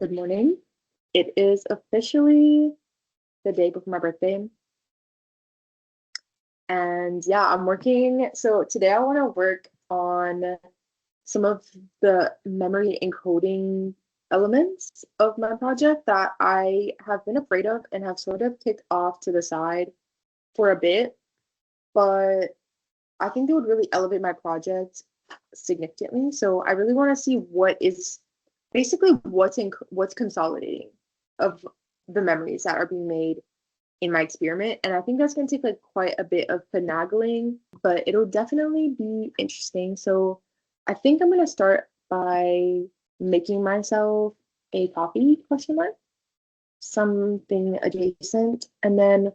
Good morning. It is officially the day before my birthday. And yeah, I'm working. So today I want to work on some of the memory encoding elements of my project that I have been afraid of and have sort of kicked off to the side for a bit. But I think they would really elevate my project significantly. So I really want to see what is basically what's consolidating of the memories that are being made in my experiment. And I think that's going to take like quite a bit of finagling, but it'll definitely be interesting. So I think I'm going to start by making myself a copy question mark, something adjacent, and then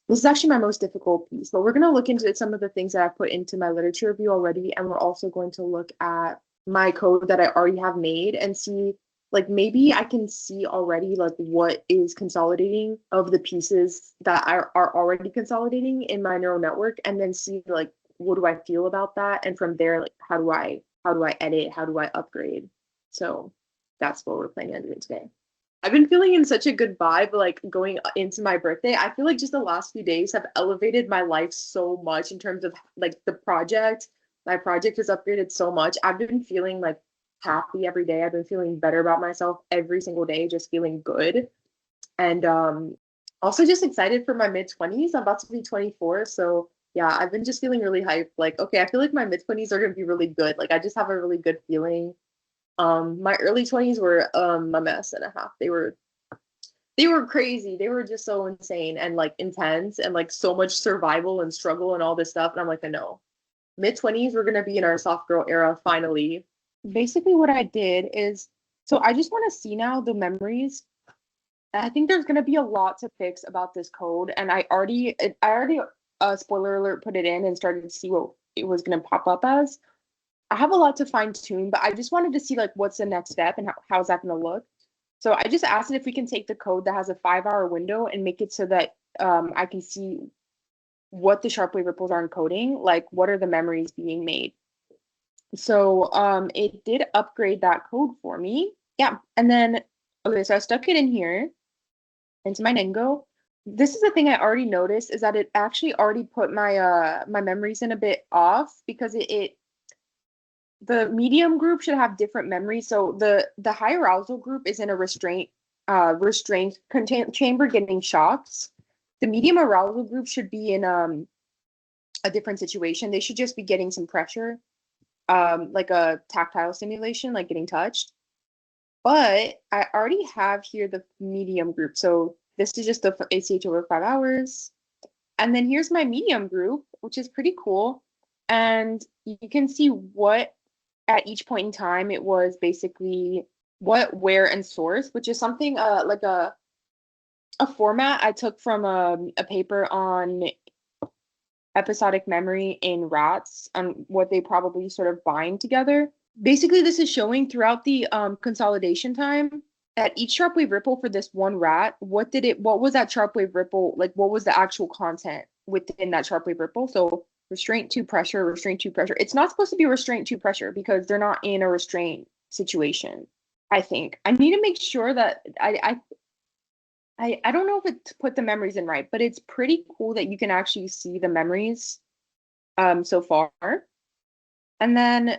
this is actually my most difficult piece, but we're going to look into some of the things that I've put into my literature review already. And we're also going to look at my code that I already have made and see, like, maybe I can see already, like, what is consolidating of the pieces that are already consolidating in my neural network, and then see, like, what do I feel about that? And from there, like, how do I edit? How do I upgrade? So that's what we're planning on doing today. I've been feeling in such a good vibe, like going into my birthday. I feel like just the last few days have elevated my life so much in terms of like the project. My project has upgraded so much. I've been feeling like happy every day. I've been feeling better about myself every single day, just feeling good. And also just excited for my mid-20s. I'm about to be 24. So yeah, I've been just feeling really hyped. Like, okay, I feel like my mid-20s are gonna be really good. Like I just have a really good feeling. My early 20s were a mess and a half. They were crazy. They were just so insane and like intense and like so much survival and struggle and all this stuff. And I'm like, I know. Mid-20s, we're gonna be in our soft girl era finally. Basically, what I did is so I just want to see now the memories. I think there's gonna be a lot to fix about this code, and I already spoiler alert put it in and started to see what it was gonna pop up as. I have a lot to fine tune, but I just wanted to see like what's the next step and how's that going to look. So I just asked it if we can take the code that has a 5-hour window and make it so that I can see what the sharp wave ripples are encoding, like what are the memories being made. So it did upgrade that code for me. Yeah, and then okay, so I stuck it in here into my Ningo. This is the thing I already noticed is that it actually already put my memories in a bit off because it the medium group should have different memories. So the high arousal group is in a restraint chamber getting shocks. The medium arousal group should be in a different situation. They should just be getting some pressure, like a tactile stimulation, like getting touched. But I already have here the medium group. So this is just the ACH over 5 hours. And then here's my medium group, which is pretty cool. And you can see what at each point in time it was basically what, where, and source, which is something like a format I took from a paper on episodic memory in rats and what they probably sort of bind together. Basically, this is showing throughout the consolidation time at each sharp wave ripple for this one rat, what was that sharp wave ripple, like what was the actual content within that sharp wave ripple? So restraint to pressure, restraint to pressure. It's not supposed to be restraint to pressure because they're not in a restraint situation. I think I need to make sure that I don't know if it put the memories in right, but it's pretty cool that you can actually see the memories so far. And then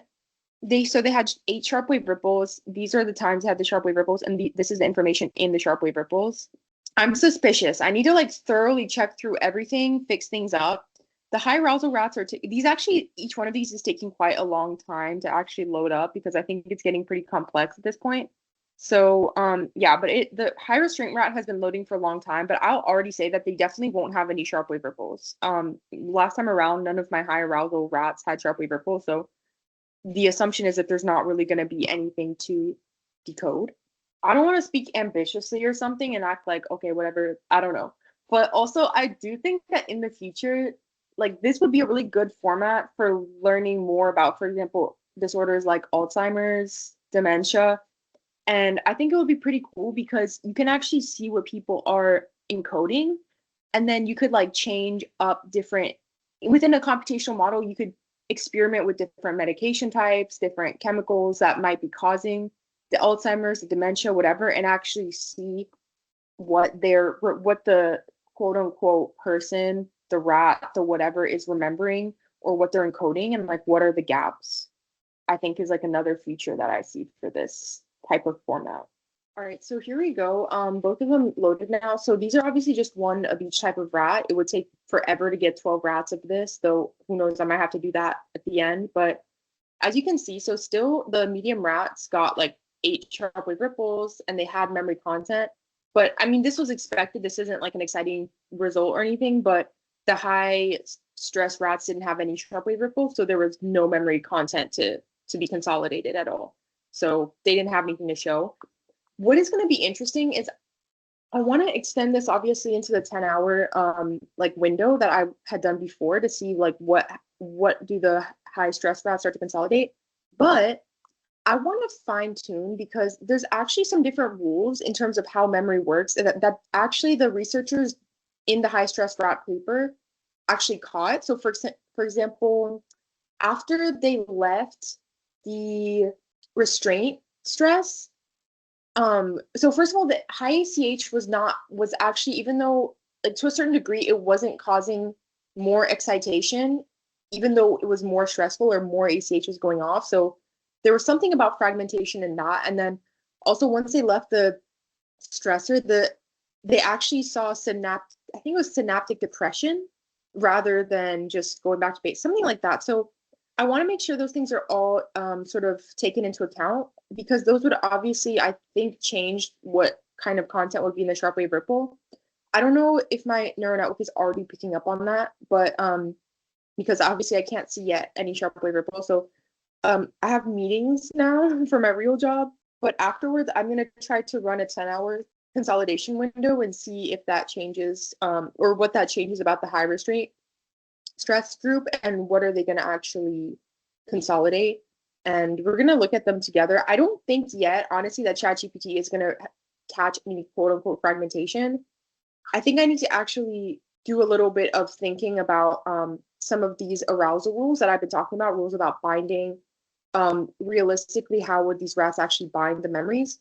they had 8 sharp wave ripples. These are the times they had the sharp wave ripples, and this is the information in the sharp wave ripples. I'm suspicious. I need to like thoroughly check through everything, fix things up. The high arousal rats are these actually, each one of these is taking quite a long time to actually load up because I think it's getting pretty complex at this point. So yeah, but the high restraint rat has been loading for a long time, but I'll already say that they definitely won't have any sharp wave ripples. Last time around, none of my high arousal rats had sharp wave ripples, so the assumption is that there's not really going to be anything to decode. I don't want to speak ambitiously or something and act like, okay, whatever, I don't know. But also, I do think that in the future, like this would be a really good format for learning more about, for example, disorders like Alzheimer's, dementia. And I think it would be pretty cool because you can actually see what people are encoding. And then you could like change up different, within a computational model, you could experiment with different medication types, different chemicals that might be causing the Alzheimer's, the dementia, whatever, and actually see what the quote unquote person, the rat, the whatever is remembering, or what they're encoding, and like what are the gaps, I think is like another feature that I see for this type of format. All right, so here we go. Both of them loaded now. So these are obviously just one of each type of rat. It would take forever to get 12 rats of this, though who knows, I might have to do that at the end. But as you can see, so still the medium rats got like 8 sharp wave ripples and they had memory content. But I mean, this was expected. This isn't like an exciting result or anything, but the high stress rats didn't have any sharp wave ripples, so there was no memory content to be consolidated at all. So they didn't have anything to show. What is going to be interesting is I want to extend this obviously into the 10-hour like window that I had done before to see like what do the high stress rats start to consolidate. But I want to fine tune because there's actually some different rules in terms of how memory works that actually the researchers in the high stress rat paper actually caught. So for example, after they left the restraint stress, so first of all, the high ACH was actually, even though like to a certain degree it wasn't causing more excitation, even though it was more stressful or more ACH was going off. So there was something about fragmentation in that. And then also once they left the stressor, they actually saw I think it was synaptic depression rather than just going back to base, something like that. So I want to make sure those things are all sort of taken into account, because those would obviously, I think, change what kind of content would be in the sharp wave ripple. I don't know if my neural network is already picking up on that, but because obviously I can't see yet any sharp wave ripple. So I have meetings now for my real job, but afterwards I'm going to try to run a 10-hour consolidation window and see if that changes or what that changes about the high restraint stress group and what are they going to actually consolidate. And we're going to look at them together. I don't think yet, honestly, that ChatGPT is going to catch any quote unquote fragmentation. I think I need to actually do a little bit of thinking about some of these arousal rules that I've been talking about, rules about binding. Realistically, how would these rats actually bind the memories?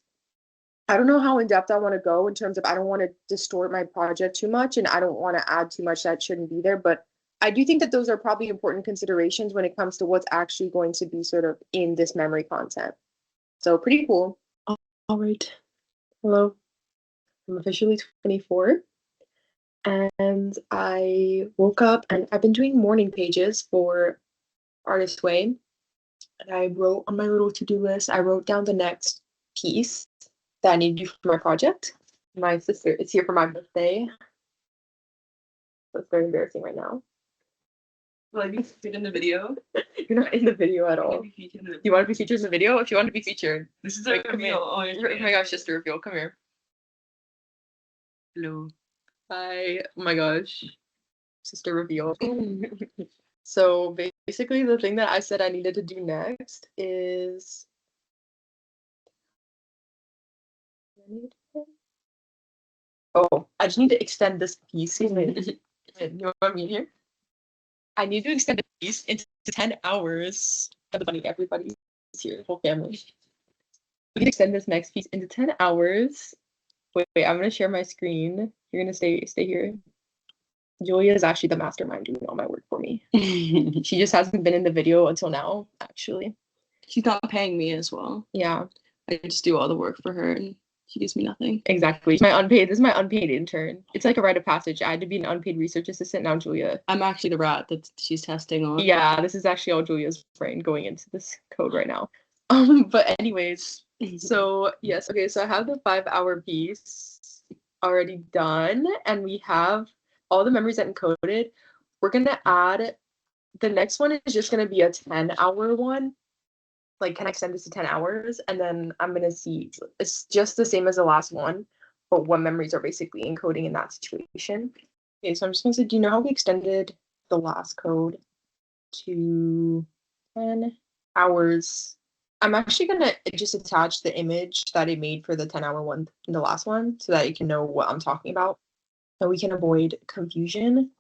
I don't know how in depth I want to go in terms of, I don't want to distort my project too much and I don't want to add too much that shouldn't be there, but I do think that those are probably important considerations when it comes to what's actually going to be sort of in this memory content. So pretty cool. All right. Hello. I'm officially 24 and I woke up and I've been doing morning pages for Artist Way. And I wrote on my little to-do list, I wrote down the next piece that I need to do for my project. My sister is here for my birthday. That's very embarrassing right now. Will I be featured in the video? You're not in the video at all. You want to be featured in the video? If you want to be featured. This is a reveal. Oh my gosh, sister reveal. Come here. Hello. Hi. Oh my gosh. Sister reveal. So basically the thing that I said I needed to do next is I just need to extend this piece. You want me here? I need to extend the piece into 10 hours. Everybody's here, the whole family. We can extend this next piece into 10 hours. Wait, I'm gonna share my screen. You're gonna stay here. Julia is actually the mastermind doing all my work for me. She just hasn't been in the video until now, actually. She's not paying me as well. Yeah. I just do all the work for her and she gives me nothing. Exactly. This is my unpaid intern. It's like a rite of passage. I had to be an unpaid research assistant. Now Julia. I'm actually the rat that she's testing on. Yeah, this is actually all Julia's brain going into this code right now. But anyways, so yes, okay, so I have the 5-hour piece already done, and we have all the memories that encoded. We're gonna add, the next one is just gonna be a 10-hour one. Like, can I extend this to 10 hours? And then I'm gonna see, it's just the same as the last one, but what memories are basically encoding in that situation. Okay, so I'm just gonna say, do you know how we extended the last code to 10 hours? I'm actually gonna just attach the image that I made for the 10-hour one in the last one so that you can know what I'm talking about. And we can avoid confusion. Can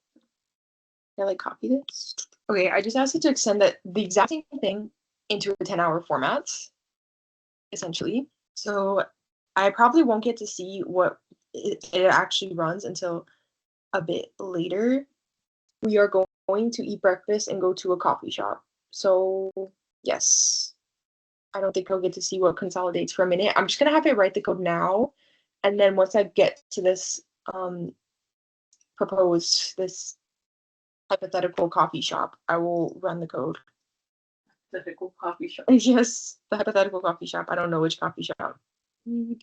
I like copy this? Okay, I just asked it to extend the exact same thing into a 10-hour format, essentially. So I probably won't get to see what it actually runs until a bit later. We are going to eat breakfast and go to a coffee shop. So yes, I don't think I'll get to see what consolidates for a minute. I'm just gonna have it write the code now, and then once I get to this this hypothetical coffee shop, I will run the code. Typical coffee shop. Yes, the hypothetical coffee shop. I don't know which coffee shop. Bruh.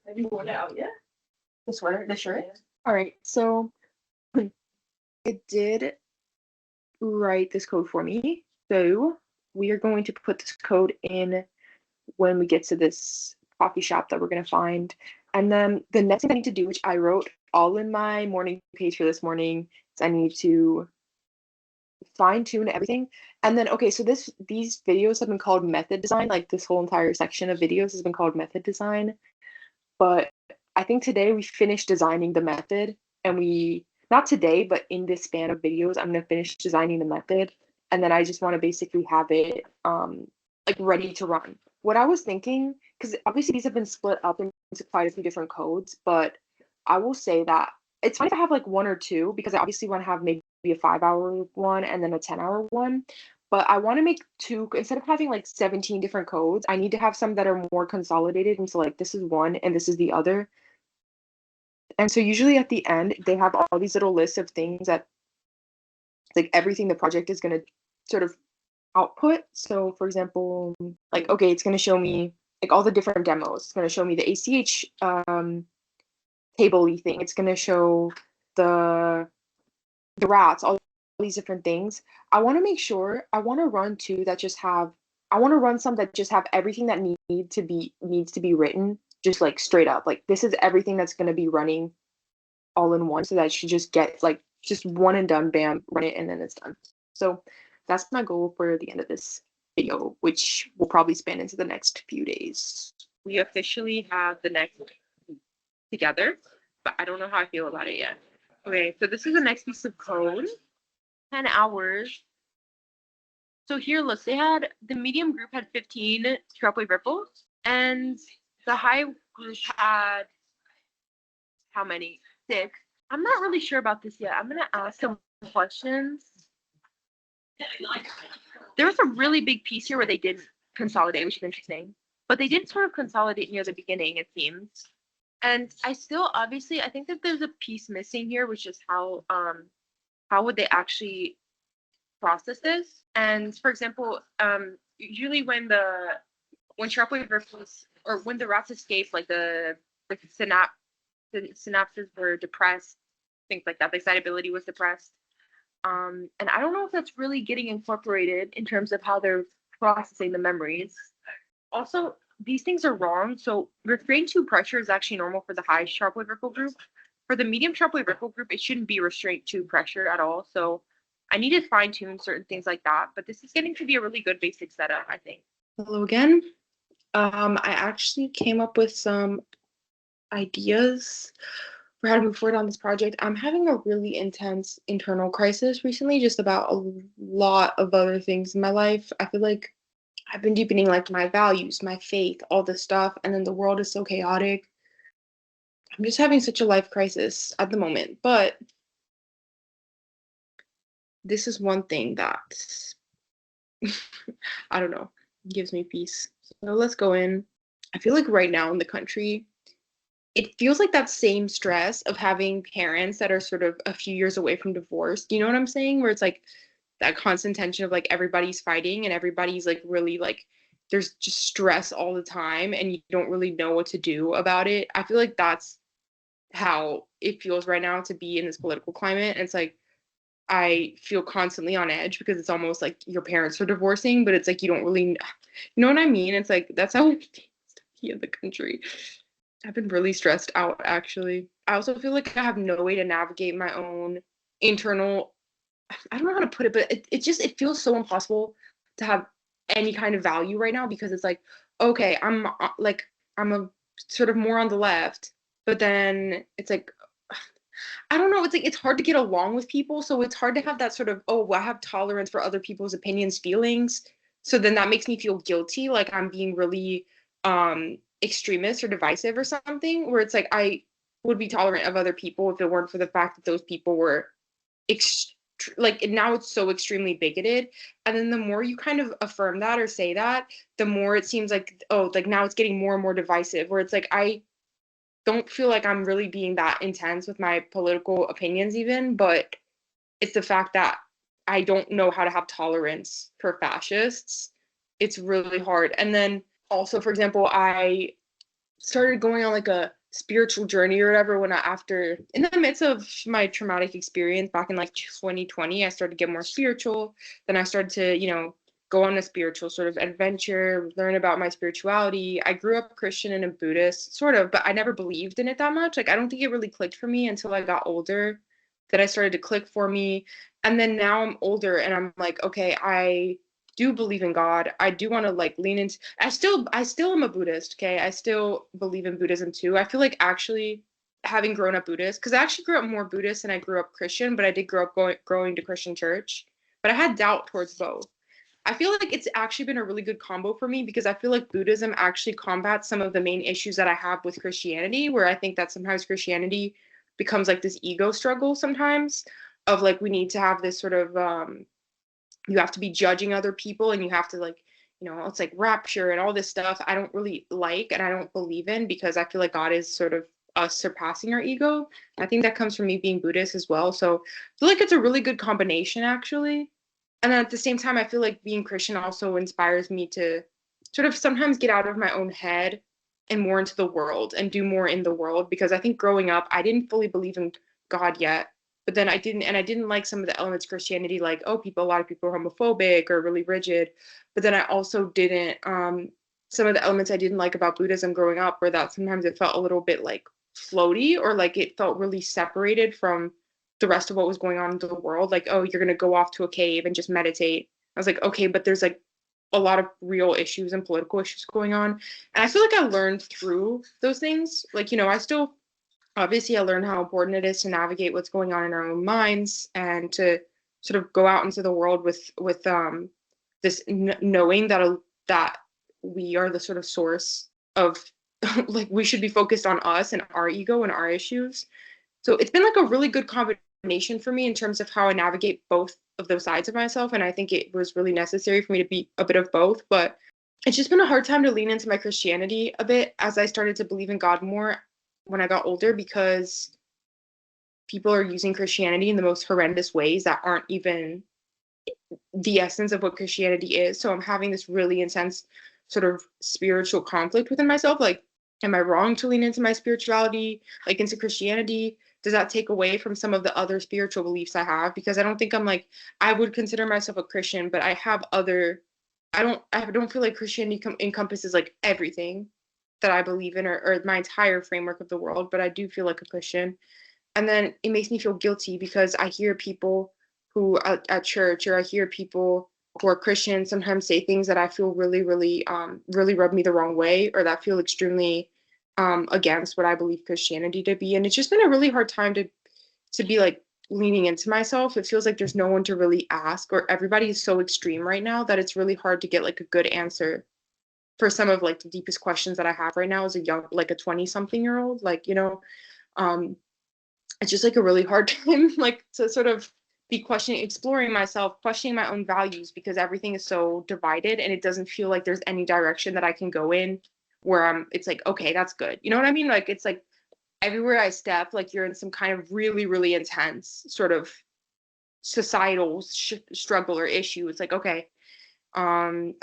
Have you worn it out yet? The sweater, the shirt. All right, so it did write this code for me. So we are going to put this code in when we get to this coffee shop that we're going to find. And then the next thing I need to do, which I wrote all in my morning page for this morning, is I need to fine tune everything. And then, okay, so these videos have been called method design. Like this whole entire section of videos has been called method design. But I think today we finished designing the method, and not today, but in this span of videos, I'm gonna finish designing the method, and then I just want to basically have it like ready to run. What I was thinking, because obviously these have been split up into quite a few different codes, but I will say that it's fine if I have like one or two, because I obviously want to have maybe a 5 hour one and then a 10 hour one. But I want to make two, instead of having like 17 different codes, I need to have some that are more consolidated into like this is one and this is the other. And so usually at the end, they have all these little lists of things that like everything the project is going to sort of output. So for example, like, okay, it's going to show me like all the different demos. It's going to show me the ACH table-y thing. It's going to show the rats, all these different things. I want to make sure I want to run two that just have I want to run some that just have everything that needs to be written just like straight up. Like this is everything that's going to be running all in one, so that you just get like just one and done, bam, run it and then it's done. So that's my goal for the end of this video, which will probably span into the next few days. We officially have the next together, but I don't know how I feel about it yet. Okay, so this is the next piece of code. 10 hours. So here, look, the medium group had 15 sharply ripples, and the high group had how many? 6. I'm not really sure about this yet. I'm gonna ask some questions. There was a really big piece here where they didn't consolidate, which is interesting. But they did sort of consolidate near the beginning, it seems. And I think that there's a piece missing here, which is how would they actually process this? And for example, usually when sharp wave ripples or when the rats escape, like the synapses were depressed, things like that. The excitability was depressed. And I don't know if that's really getting incorporated in terms of how they're processing the memories. Also, these things are wrong. So restrained to pressure is actually normal for the high sharp wave ripple group. For the medium sharp wave ripple group, it shouldn't be restrained to pressure at all. So I need to fine tune certain things like that. But this is getting to be a really good basic setup, I think. Hello again. I actually came up with some ideas for how to move forward on this project. I'm having a really intense internal crisis recently, just about a lot of other things in my life. I feel like I've been deepening like my values, my faith, all this stuff, and then the world is so chaotic. I'm just having such a life crisis at the moment, but this is one thing that I don't know, gives me peace. So let's go in. I feel like right now in the country, it feels like that same stress of having parents that are sort of a few years away from divorce. Do you know what I'm saying? Where it's like that constant tension of like everybody's fighting and everybody's like really like there's just stress all the time and you don't really know what to do about it. I feel like that's how it feels right now to be in this political climate. And it's like I feel constantly on edge because it's almost like your parents are divorcing, but it's like you don't really you know what I mean? It's like that's how it feels to be in the country. I've been really stressed out actually. I also feel like I have no way to navigate my own internal I don't know how to put it, but it feels so impossible to have any kind of value right now because it's like, okay, I'm a sort of more on the left, but then it's like I don't know, it's like it's hard to get along with people, so it's hard to have that sort of, oh, well, I have tolerance for other people's opinions, feelings. So then that makes me feel guilty, like I'm being really extremist or divisive or something, where it's like I would be tolerant of other people if it weren't for the fact that those people were like now it's so extremely bigoted. And then the more you kind of affirm that or say that, the more it seems like, oh, like now it's getting more and more divisive, where it's like I don't feel like I'm really being that intense with my political opinions even, but it's the fact that I don't know how to have tolerance for fascists. It's really hard. And then also, for example, I started going on like a spiritual journey or whatever when I, after in the midst of my traumatic experience back in like 2020, I started to get more spiritual. Then I started to, go on a spiritual sort of adventure, learn about my spirituality. I grew up Christian and a Buddhist, sort of, but I never believed in it that much. Like I don't think it really clicked for me until I got older, that I started to click for me. And then now I'm older and I'm like, okay, I do believe in God. I do want to like lean into, I still am a Buddhist, okay? I still believe in Buddhism too. I feel like actually having grown up Buddhist, because I actually grew up more Buddhist than I grew up Christian, but I did grow up growing to Christian church. But I had doubt towards both. I feel like it's actually been a really good combo for me because I feel like Buddhism actually combats some of the main issues that I have with Christianity, where I think that sometimes Christianity becomes like this ego struggle sometimes of like we need to have this sort of you have to be judging other people and you have to like, it's like rapture and all this stuff I don't really like and I don't believe in because I feel like God is sort of us surpassing our ego. I think that comes from me being Buddhist as well. So I feel like it's a really good combination actually. And then at the same time, I feel like being Christian also inspires me to sort of sometimes get out of my own head and more into the world and do more in the world because I think growing up, I didn't fully believe in God yet. But then I didn't like some of the elements of Christianity, like, oh, a lot of people are homophobic or really rigid. But then I also didn't, some of the elements I didn't like about Buddhism growing up were that sometimes it felt a little bit like floaty or like it felt really separated from the rest of what was going on in the world. Like, oh, you're going to go off to a cave and just meditate. I was like, okay, but there's like a lot of real issues and political issues going on. And I feel like I learned through those things. Like, I still, obviously, I learned how important it is to navigate what's going on in our own minds and to sort of go out into the world with this knowing that we are the sort of source of like we should be focused on us and our ego and our issues. So it's been like a really good combination for me in terms of how I navigate both of those sides of myself. And I think it was really necessary for me to be a bit of both. But it's just been a hard time to lean into my Christianity a bit as I started to believe in God more when I got older because people are using Christianity in the most horrendous ways that aren't even the essence of what Christianity is. So I'm having this really intense sort of spiritual conflict within myself. Like, am I wrong to lean into my spirituality, like into Christianity? Does that take away from some of the other spiritual beliefs I have? Because I don't think I'm like, I would consider myself a Christian, but I have other, I don't feel like Christianity encompasses like everything that I believe in or my entire framework of the world, but I do feel like a Christian. And then it makes me feel guilty because I hear people who at church or I hear people who are Christian sometimes say things that I feel really, really, really rub me the wrong way or that feel extremely against what I believe Christianity to be. And it's just been a really hard time to be like leaning into myself. It feels like there's no one to really ask or everybody is so extreme right now that it's really hard to get like a good answer for some of like the deepest questions that I have right now as a young, like a 20 something year old, like, um, it's just like a really hard time like to sort of be questioning exploring myself questioning my own values because everything is so divided and it doesn't feel like there's any direction that I can go in where it's like okay that's good, you know what I mean, like it's like everywhere I step like you're in some kind of really really intense sort of societal struggle or issue. It's like okay, I'm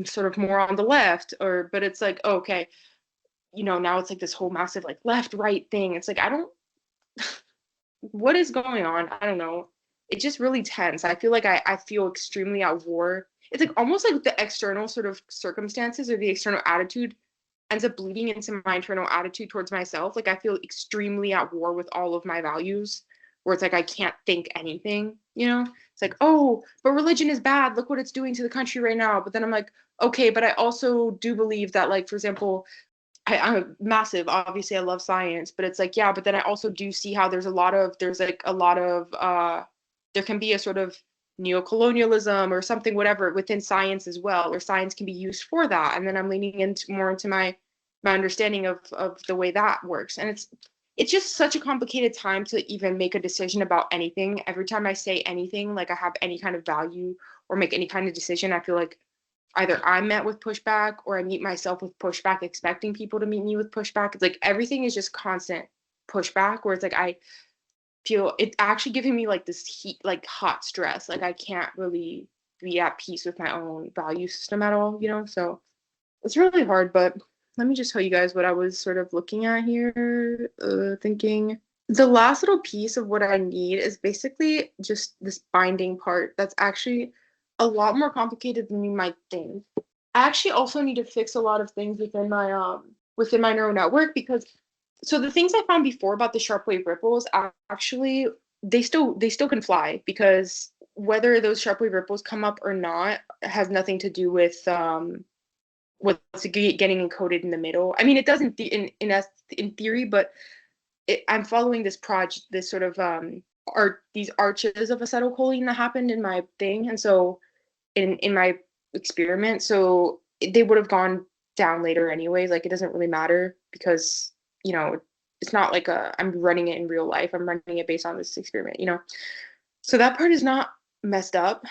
sort of more on the left or but it's like oh, okay, now it's like this whole massive like left right thing. It's like I don't what is going on? I don't know. It's just really tense. I feel like I feel extremely at war. It's like almost like the external sort of circumstances or the external attitude ends up bleeding into my internal attitude towards myself. Like I feel extremely at war with all of my values, where it's like I can't think anything, you know? It's like, oh, but religion is bad. Look what it's doing to the country right now. But then I'm like, okay, but I also do believe that, like, for example, I'm massive. Obviously, I love science, but it's like, yeah, but then I also do see how there's like a lot of there can be a sort of neocolonialism or something, whatever, within science as well, or science can be used for that. And then I'm leaning into more into my understanding of the way that works. And it's just such a complicated time to even make a decision about anything. Every time I say anything, like I have any kind of value or make any kind of decision, I feel like either I'm met with pushback or I meet myself with pushback, expecting people to meet me with pushback. It's like everything is just constant pushback, where it's like I feel it actually giving me like this heat, like hot stress. Like I can't really be at peace with my own value system at all, you know? So it's really hard, but let me just tell you guys what I was sort of looking at here, thinking. The last little piece of what I need is basically just this binding part that's actually a lot more complicated than you might think. I actually also need to fix a lot of things within my neural network, because so the things I found before about the sharp wave ripples, actually they still can fly, because whether those sharp wave ripples come up or not has nothing to do with what's getting encoded in the middle. I mean, it doesn't in theory, but I'm following this sort of these arches of acetylcholine that happened in my thing, and so in my experiment, so they would have gone down later anyways. Like it doesn't really matter, because it's not like I'm running it in real life. I'm running it based on this experiment, So that part is not messed up.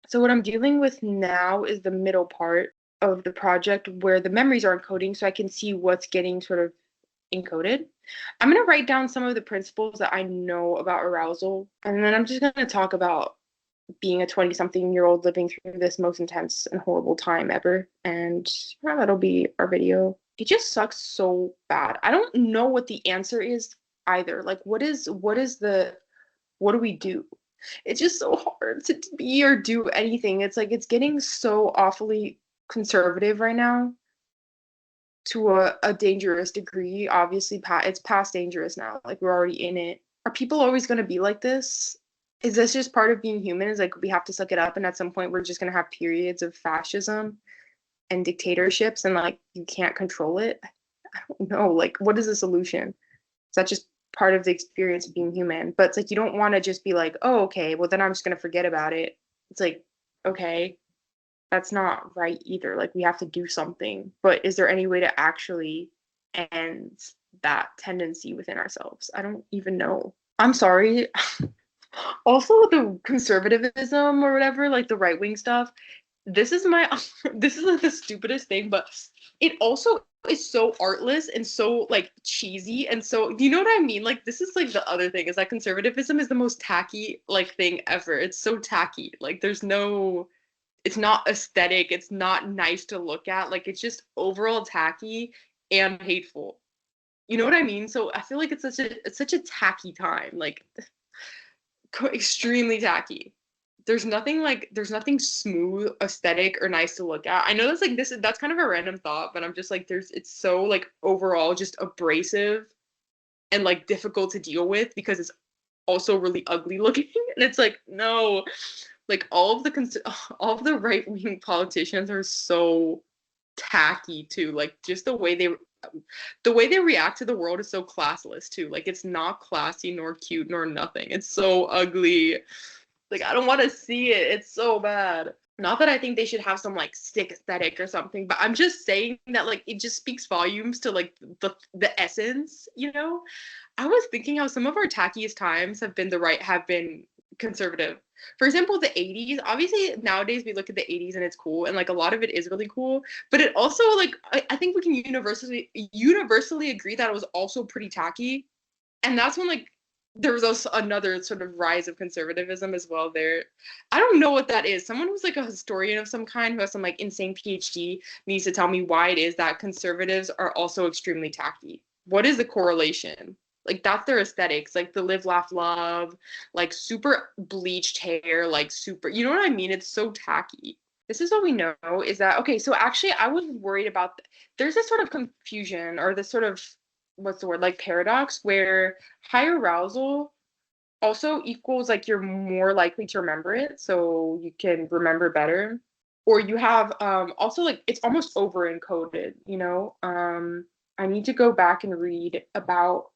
So what I'm dealing with now is the middle part of the project, where the memories are encoding, so I can see what's getting sort of encoded. I'm going to write down some of the principles that I know about arousal, and then I'm just going to talk about being a 20-something-year-old living through this most intense and horrible time ever. And yeah, that'll be our video. It just sucks so bad. I don't know what the answer is either. Like, what do we do? It's just so hard to be or do anything. It's like it's getting so awfully conservative right now, to a dangerous degree. Obviously, it's past dangerous now. Like we're already in it. Are people always going to be like this? Is this just part of being human? Is like we have to suck it up, and at some point we're just going to have periods of fascism and dictatorships, and like you can't control it? I don't know. Like, what is the solution? Is that just part of the experience of being human? But it's like you don't want to just be like, oh, okay, well then I'm just going to forget about it. It's like, okay, that's not right either. Like we have to do something. But is there any way to actually end that tendency within ourselves? I don't even know. I'm sorry. Also, the conservatism or whatever, like the right wing stuff, this is my this is like the stupidest thing, but it also is so artless and so like cheesy, and so you know what I mean? Like this is like the other thing, is that conservatism is the most tacky like thing ever. It's so tacky. Like it's not aesthetic, it's not nice to look at, like it's just overall tacky and hateful. You know what I mean? So I feel like it's such a tacky time, like extremely tacky. There's nothing smooth, aesthetic, or nice to look at. I know that's kind of a random thought, but I'm just like it's so like overall just abrasive and like difficult to deal with, because it's also really ugly looking. And it's like, no, like all of the right wing politicians are so tacky too. Like just the way they react to the world is so classless too. Like it's not classy nor cute nor nothing. It's so ugly. Like I don't want to see it. It's so bad. Not that I think they should have some like sick aesthetic or something, but I'm just saying that like it just speaks volumes to like the essence, I was thinking how some of our tackiest times have been conservative. For example, the 80s. Obviously, nowadays we look at the 80s and it's cool, and like a lot of it is really cool. But it also like I think we can universally agree that it was also pretty tacky, and that's when like there was also another sort of rise of conservatism as well there. I don't know what that is. Someone who's like a historian of some kind, who has some like insane PhD, needs to tell me why it is that conservatives are also extremely tacky. What is the correlation? Like that's their aesthetics, like the live, laugh, love, like super bleached hair, like super, you know what I mean? It's so tacky. This is what we know, is that, okay, so actually I was worried about, there's this sort of confusion, or this sort of, what's the word, like paradox, where high arousal also equals like you're more likely to remember it, so you can remember better. Or you have also like it's almost over encoded, I need to go back and read about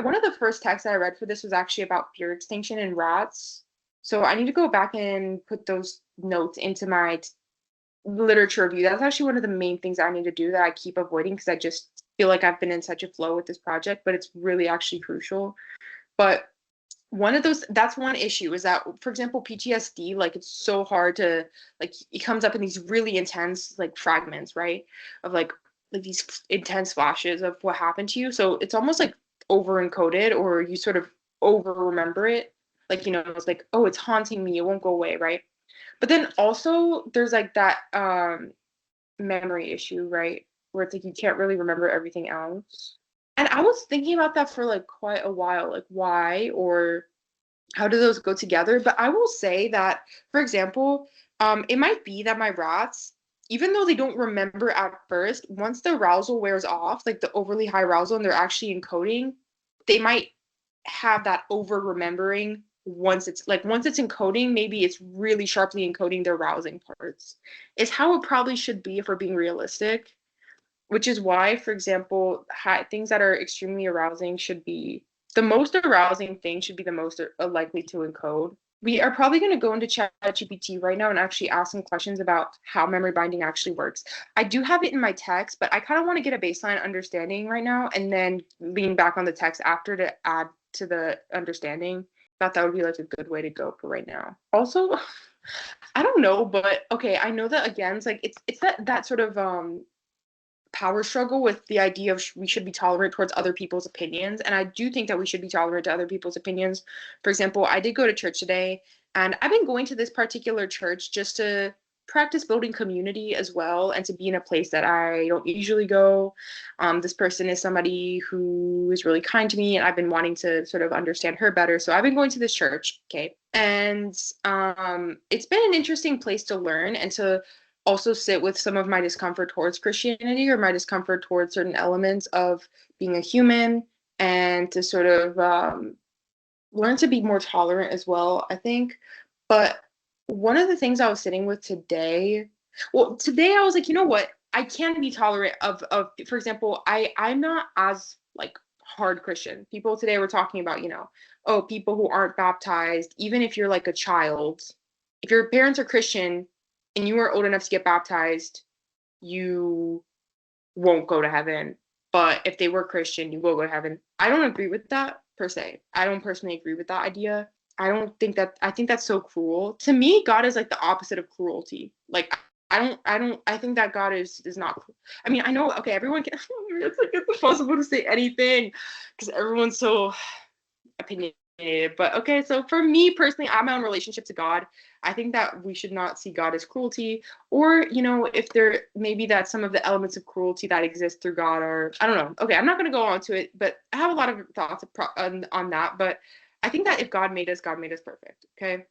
one of the first texts I read for this was actually about fear extinction in rats. So I need to go back and put those notes into my literature review. That's actually one of the main things I need to do that I keep avoiding because I just feel like I've been in such a flow with this project, but it's really actually crucial. But one of those, that's one issue, is that, for example, PTSD, like it's so hard to, like, it comes up in these really intense like fragments, right, of like these intense flashes of what happened to you, so it's almost like over encoded, or you sort of over remember it, like, it's like, oh, it's haunting me, it won't go away, right? But then also there's like that memory issue, right, where it's like you can't really remember everything else. And I was thinking about that for like quite a while, like why, or how do those go together? But I will say that, for example, it might be that my rats, even though they don't remember at first, once the arousal wears off, like the overly high arousal, and they're actually encoding, they might have that over remembering. Once it's encoding, maybe it's really sharply encoding their arousing parts. Is how it probably should be if we're being realistic, which is why, for example, things that are extremely arousing should be the most arousing thing, should be the most likely to encode. We are probably going to go into ChatGPT right now and actually ask some questions about how memory binding actually works. I do have it in my text, but I kind of want to get a baseline understanding right now and then lean back on the text after to add to the understanding. Thought that would be like a good way to go for right now. Also, I don't know, but okay, I know that again, it's like it's that sort of power struggle with the idea of we should be tolerant towards other people's opinions. And I do think that we should be tolerant to other people's opinions. For example, I did go to church today, and I've been going to this particular church just to practice building community as well, and to be in a place that I don't usually go. This person is somebody who is really kind to me, and I've been wanting to sort of understand her better. So I've been going to this church, okay? And it's been an interesting place to learn and to also sit with some of my discomfort towards Christianity, or my discomfort towards certain elements of being a human, and to sort of learn to be more tolerant as well, I think. But one of the things I was sitting with today, well, today I was like, you know what? I can be tolerant of, for example, I'm not as like hard Christian. People today were talking about, oh, people who aren't baptized, even if you're like a child, if your parents are Christian and you are old enough to get baptized, you won't go to heaven. But if they were Christian, you will go to heaven. I don't agree with that per se. I don't personally agree with that idea. I think that's so cruel. To me, God is like the opposite of cruelty. Like I think that God is not. I mean, I know, okay, everyone can, it's like it's impossible to say anything because everyone's so opinionated. But okay, so for me personally, I have my own relationship to God. I think that we should not see God as cruelty, or if there maybe that some of the elements of cruelty that exist through God are, I don't know. Okay, I'm not going to go on to it, but I have a lot of thoughts on that. But I think that if God made us perfect. Okay,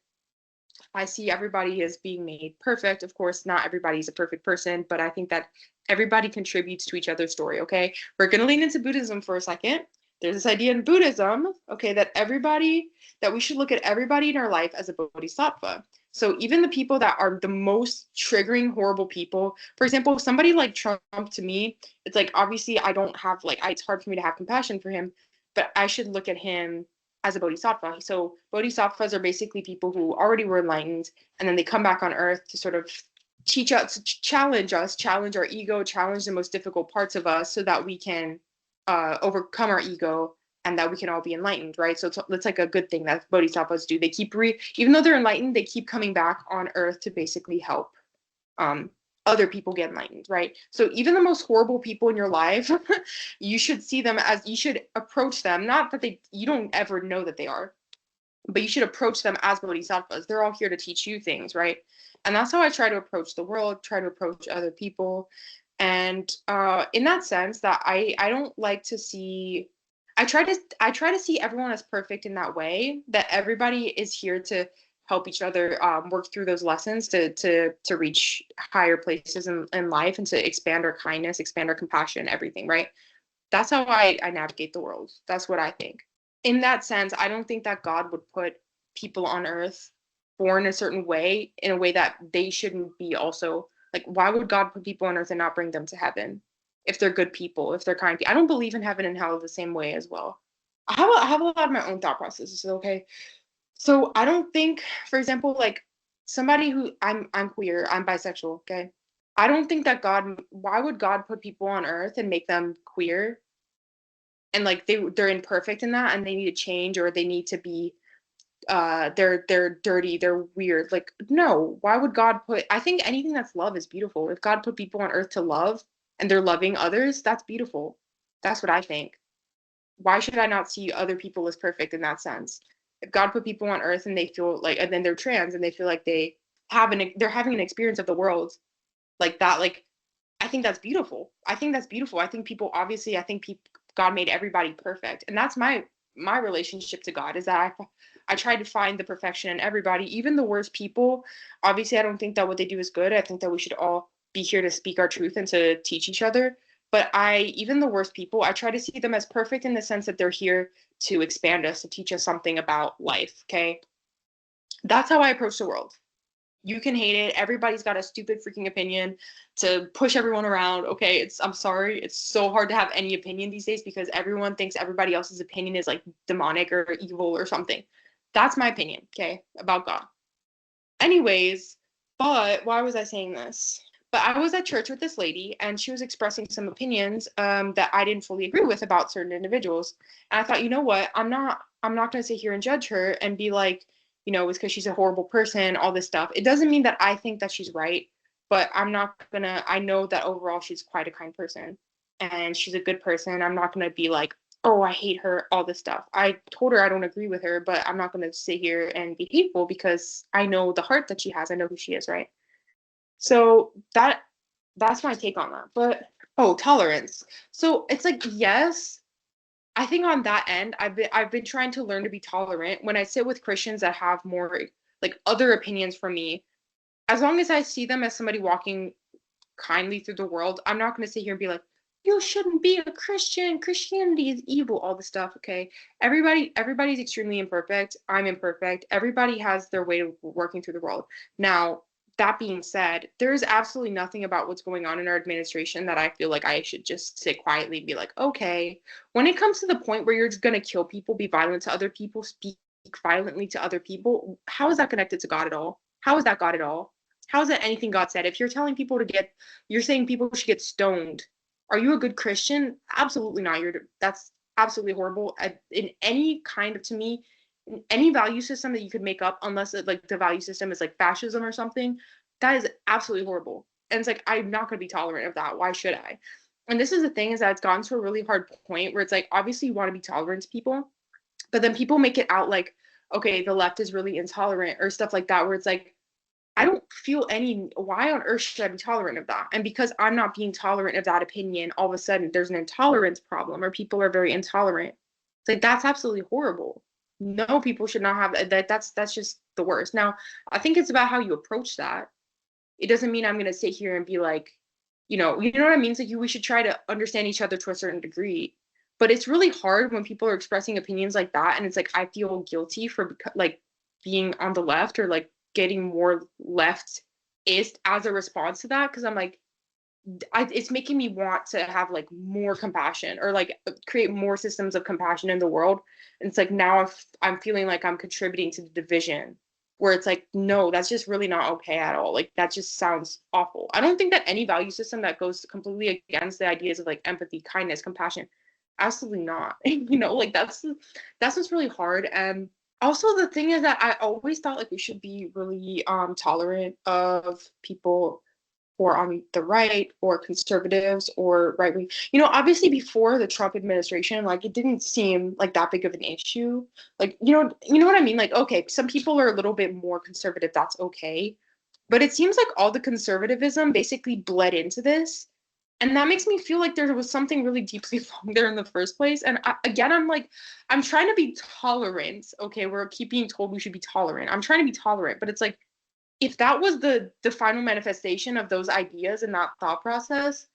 I see everybody as being made perfect. Of course, not everybody's a perfect person, but I think that everybody contributes to each other's story. Okay, we're going to lean into Buddhism for a second. There's this idea in Buddhism, okay, that we should look at everybody in our life as a bodhisattva. So even the people that are the most triggering, horrible people, for example, somebody like Trump, to me, it's like, obviously I don't have it's hard for me to have compassion for him, but I should look at him as a bodhisattva. So bodhisattvas are basically people who already were enlightened, and then they come back on earth to sort of teach us, challenge our ego, challenge the most difficult parts of us, so that we can overcome our ego, and that we can all be enlightened, right? So it's like a good thing that bodhisattvas do. They keep even though they're enlightened, they keep coming back on earth to basically help um, other people get enlightened, right? So even the most horrible people in your life, you should see them as, you should approach them, not that you don't ever know that they are, but you should approach them as bodhisattvas. They're all here to teach you things, right? And that's how I try to approach the world, try to approach other people. And in that sense, that I don't like to see, I try to see everyone as perfect in that way, that everybody is here to help each other work through those lessons to reach higher places in life, and to expand our kindness, expand our compassion, everything, right? That's how I navigate the world. That's what I think. In that sense, I don't think that God would put people on earth born a certain way, in a way that they shouldn't be also. Like, why would God put people on earth and not bring them to heaven if they're good people, if they're kind people? I don't believe in heaven and hell the same way as well. I have a lot of my own thought processes, okay? So I don't think, for example, like somebody who I'm queer, I'm bisexual, okay? I don't think that why would God put people on earth and make them queer and like they're imperfect in that and they need to change or they need to be they're dirty, they're weird. Like no, why would God put I think anything that's love is beautiful. If God put people on earth to love and they're loving others, that's beautiful. That's what I think. Why should I not see other people as perfect in that sense? If God put people on earth and they feel like, and then they're trans and they feel like they're having an experience of the world like that, like, I think that's beautiful. I think that's beautiful. I think people, obviously, God made everybody perfect. And that's my relationship to God is that I try to find the perfection in everybody, even the worst people. Obviously, I don't think that what they do is good. I think that we should all be here to speak our truth and to teach each other. But even the worst people, I try to see them as perfect in the sense that they're here to expand us, to teach us something about life. Okay. That's how I approach the world. You can hate it. Everybody's got a stupid freaking opinion to push everyone around. Okay, I'm sorry. It's so hard to have any opinion these days because everyone thinks everybody else's opinion is like demonic or evil or something. That's my opinion, okay, about God. Anyways, but why was I saying this? But I was at church with this lady and she was expressing some opinions that I didn't fully agree with about certain individuals. And I thought, you know what? I'm not going to sit here and judge her and be like, it's because she's a horrible person, all this stuff. It doesn't mean that I think that she's right, but I know that overall she's quite a kind person and she's a good person. I'm not going to be like, oh, I hate her, all this stuff. I told her I don't agree with her, but I'm not going to sit here and be hateful because I know the heart that she has. I know who she is, right? So that's my take on that. But oh, tolerance. So it's like, yes, I think on that end, I've been trying to learn to be tolerant when I sit with Christians that have more like other opinions from me. As long as I see them as somebody walking kindly through the world, I'm not going to sit here and be like, you shouldn't be a Christian. Christianity is evil, all this stuff, okay? Everybody's extremely imperfect. I'm imperfect. Everybody has their way of working through the world. Now, that being said, there is absolutely nothing about what's going on in our administration that I feel like I should just sit quietly and be like, okay. When it comes to the point where you're just going to kill people, be violent to other people, speak violently to other people, how is that connected to God at all? How is that God at all? How is that anything God said? If you're telling people you're saying people should get stoned, are you a good Christian? Absolutely not. That's absolutely horrible. In any kind of, to me, in any value system that you could make up, unless like the value system is like fascism or something, that is absolutely horrible. And it's like, I'm not going to be tolerant of that. Why should I? And this is the thing, is that it's gotten to a really hard point where it's like, obviously you want to be tolerant to people, but then people make it out like, okay, the left is really intolerant or stuff like that, where it's like, I don't feel why on earth should I be tolerant of that? And because I'm not being tolerant of that opinion, all of a sudden there's an intolerance problem or people are very intolerant. It's like, that's absolutely horrible. No, people should not have that. That's just the worst. Now, I think it's about how you approach that. It doesn't mean I'm going to sit here and be like, you know what I mean? It's like we should try to understand each other to a certain degree. But it's really hard when people are expressing opinions like that. And it's like, I feel guilty for like being on the left or like getting more leftist as a response to that. Cause I'm like, it's making me want to have like more compassion or like create more systems of compassion in the world. And it's like, now I'm feeling like I'm contributing to the division where it's like, no, that's just really not okay at all. Like that just sounds awful. I don't think that any value system that goes completely against the ideas of like empathy, kindness, compassion, absolutely not. Like that's what's really hard. And also the thing is that I always thought like we should be really tolerant of people or on the right or conservatives or right wing. Obviously before the Trump administration, like it didn't seem like that big of an issue. Like, you know what I mean? Like, okay, some people are a little bit more conservative, that's okay. But it seems like all the conservatism basically bled into this. And that makes me feel like there was something really deeply wrong there in the first place. And again, I'm like, I'm trying to be tolerant. Okay, we're keep being told we should be tolerant. I'm trying to be tolerant, but it's like, if that was the final manifestation of those ideas and that thought process,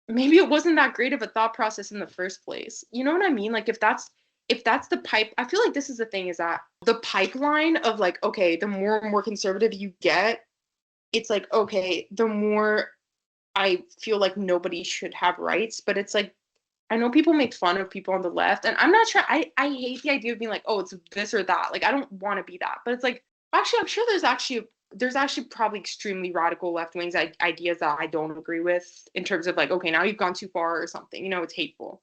maybe it wasn't that great of a thought process in the first place. You know what I mean? Like if that's the pipe, I feel like this is the thing, is that the pipeline of like, okay, the more and more conservative you get, it's like, okay, the more I feel like nobody should have rights. But it's like, I know people make fun of people on the left, and I'm not sure. I hate the idea of being like, oh, it's this or that. Like, I don't want to be that. But it's like, actually, I'm sure there's actually probably extremely radical left wings ideas that I don't agree with in terms of like, okay, now you've gone too far or something. It's hateful.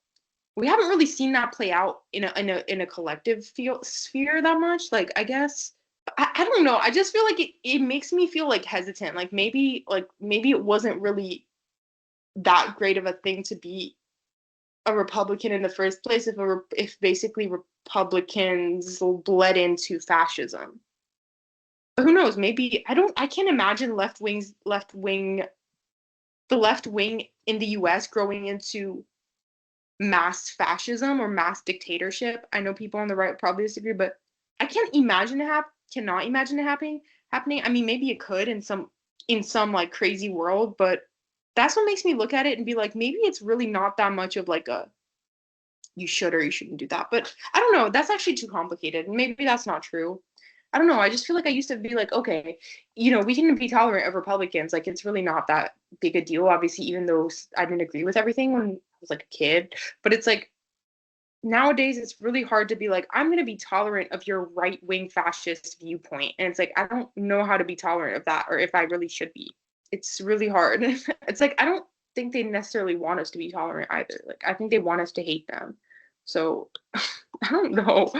We haven't really seen that play out in a collective sphere that much. Like, I guess I don't know. I just feel like it makes me feel like hesitant. Like maybe it wasn't really that great of a thing to be a Republican in the first place if basically Republicans bled into fascism. But who knows? Maybe I can't imagine the left wing in the US growing into mass fascism or mass dictatorship. I know people on the right probably disagree, but I cannot imagine it happening. I mean, maybe it could in some like crazy world, but that's what makes me look at it and be like, maybe it's really not that much of like a you should or you shouldn't do that. But I don't know. That's actually too complicated. Maybe that's not true. I don't know. I just feel like I used to be like, okay, we can be tolerant of Republicans. Like, it's really not that big a deal, obviously, even though I didn't agree with everything when I was like a kid. But it's like nowadays, it's really hard to be like, I'm going to be tolerant of your right wing fascist viewpoint. And it's like, I don't know how to be tolerant of that or if I really should be. It's really hard. It's like, I don't think they necessarily want us to be tolerant either. Like, I think they want us to hate them. So I don't know.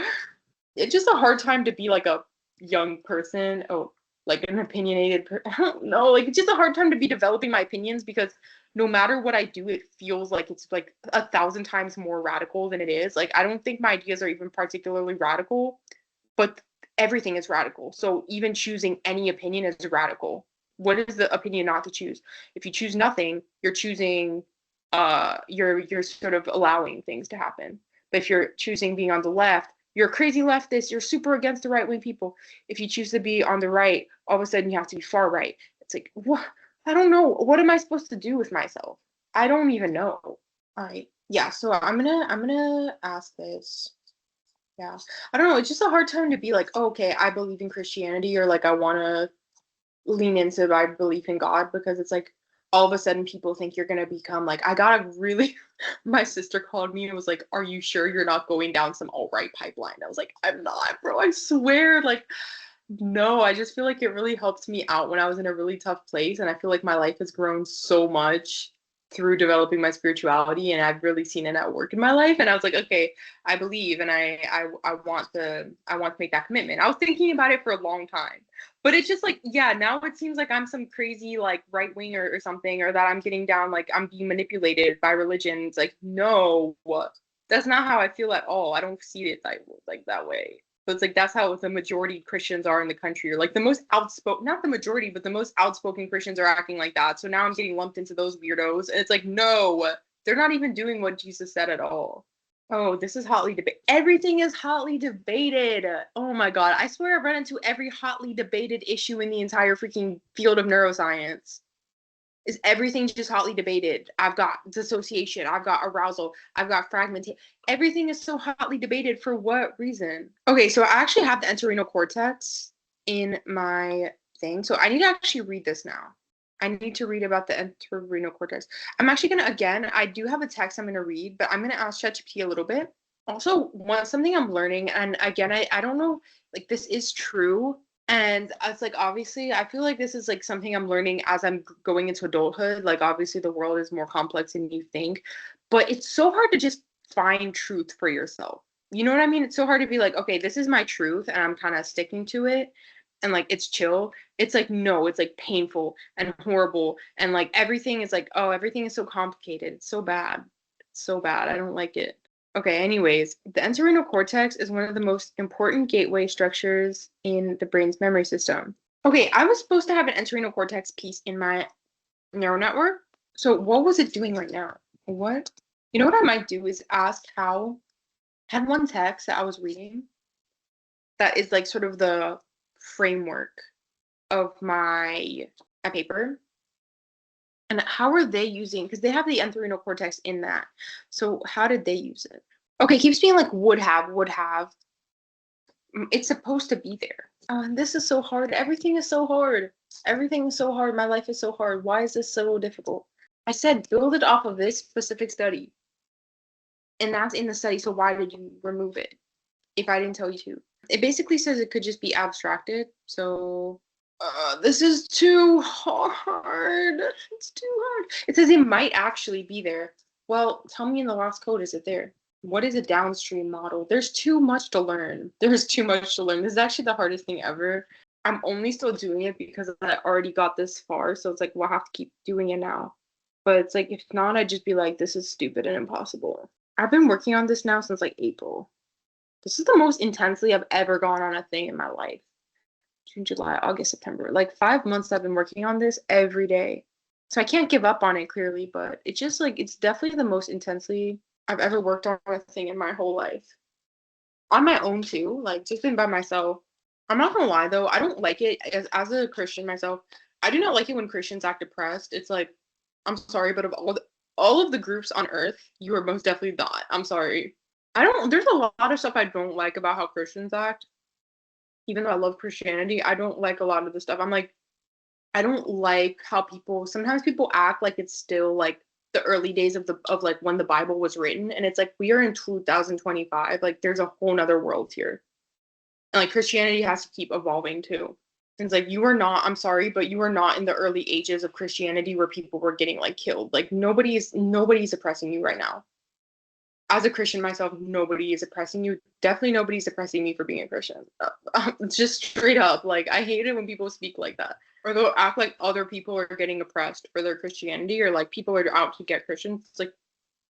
It's just a hard time to be like a young person. Oh, like an opinionated I don't know. Like, it's just a hard time to be developing my opinions because no matter what I do, it feels like it's like 1,000 times more radical than it is. Like, I don't think my ideas are even particularly radical, but everything is radical. So even choosing any opinion is radical. What is the opinion not to choose? If you choose nothing, you're choosing you're sort of allowing things to happen. But if you're choosing being on the left, you're a crazy leftist, you're super against the right wing people. If you choose to be on the right, all of a sudden you have to be far right. It's like, what? I don't know. What am I supposed to do with myself? I don't even know. All right. Yeah, so I'm gonna ask this. Yeah. I don't know. It's just a hard time to be like, oh, okay, I believe in Christianity, or like I wanna lean into my belief in God, because it's like all of a sudden people think you're gonna become like, I got a really my sister called me and was like, are you sure you're not going down some alt-right pipeline? I was like, I'm not, bro, I swear. Like, no, I just feel like it really helped me out when I was in a really tough place, and I feel like my life has grown so much through developing my spirituality, and I've really seen it at work in my life. And I was like, okay, I believe, and I want to make that commitment. I was thinking about it for a long time, but it's just like, yeah, now it seems like I'm some crazy like right winger or something, or that I'm getting down, like I'm being manipulated by religion. It's like, no, that's not how I feel at all. I don't see it like that way. But it's like that's how the majority Christians are in the country, or like the most outspoken, not the majority, but the most outspoken Christians are acting like that. So now I'm getting lumped into those weirdos. And it's like, no, they're not even doing what Jesus said at all. Oh, this is hotly debated. Everything is hotly debated. Oh my God. I swear I've run into every hotly debated issue in the entire freaking field of neuroscience. Is everything just hotly debated? I've got dissociation, I've got arousal, I've got fragmentation. Everything is so hotly debated for what reason? Okay, so I actually have the entorhinal cortex in my thing. So I need to actually read this now. I need to read about the entorhinal cortex. I'm actually gonna, again, I do have a text I'm gonna read, but I'm gonna ask ChatGPT a little bit. Also, something I'm learning, and again, I don't know, like this is true, and it's like, obviously, I feel like this is like something I'm learning as I'm going into adulthood. Like, obviously, the world is more complex than you think, but it's so hard to just find truth for yourself. You know what I mean? It's so hard to be like, okay, this is my truth, and I'm kind of sticking to it, and like it's chill. It's like, no, it's like painful and horrible, and like everything is like, oh, everything is so complicated. It's so bad. It's so bad. I don't like it. Okay, anyways, the entorhinal cortex is one of the most important gateway structures in the brain's memory system. Okay, I was supposed to have an entorhinal cortex piece in my neural network. So what was it doing right now? What? You know what I might do is ask how, I had one text that I was reading that is like sort of the framework of my paper. And how are they using, because they have the entorhinal cortex in that. So how did they use it? Okay, keeps being like would have. It's supposed to be there. And this is so hard. Everything is so hard. Everything is so hard. My life is so hard. Why is this so difficult? I said build it off of this specific study. And that's in the study. So why did you remove it if I didn't tell you to? It basically says it could just be abstracted. So this is too hard. It's too hard. It says it might actually be there. Well, tell me in the last code, is it there? What is a downstream model? There's too much to learn. There's too much to learn. This is actually the hardest thing ever. I'm only still doing it because I already got this far. So it's like, well, I have to keep doing it now. But it's like, if not, I'd just be like, this is stupid and impossible. I've been working on this now since like April. This is the most intensely I've ever gone on a thing in my life. June, July, August, September. Like 5 months I've been working on this every day. So I can't give up on it clearly, but it's just like, it's definitely the most intensely I've ever worked on a thing in my whole life. On my own too, like just been by myself. I'm not gonna lie though, I don't like it as a Christian myself. I do not like it when Christians act depressed. It's like, I'm sorry, but of all of the groups on earth, you are most definitely not. I'm sorry. There's a lot of stuff I don't like about how Christians act. Even though I love Christianity, I don't like a lot of the stuff. I'm like, I don't like how sometimes people act like it's still like the early days of like when the Bible was written. And it's like, we are in 2025. Like there's a whole nother world here. And like Christianity has to keep evolving too. And it's like, I'm sorry, but you are not in the early ages of Christianity where people were getting like killed. Like nobody's oppressing you right now. As a Christian myself, nobody is oppressing you. Definitely nobody's oppressing me for being a Christian. Just straight up. Like, I hate it when people speak like that. Or they'll act like other people are getting oppressed for their Christianity, or like people are out to get Christians. It's like,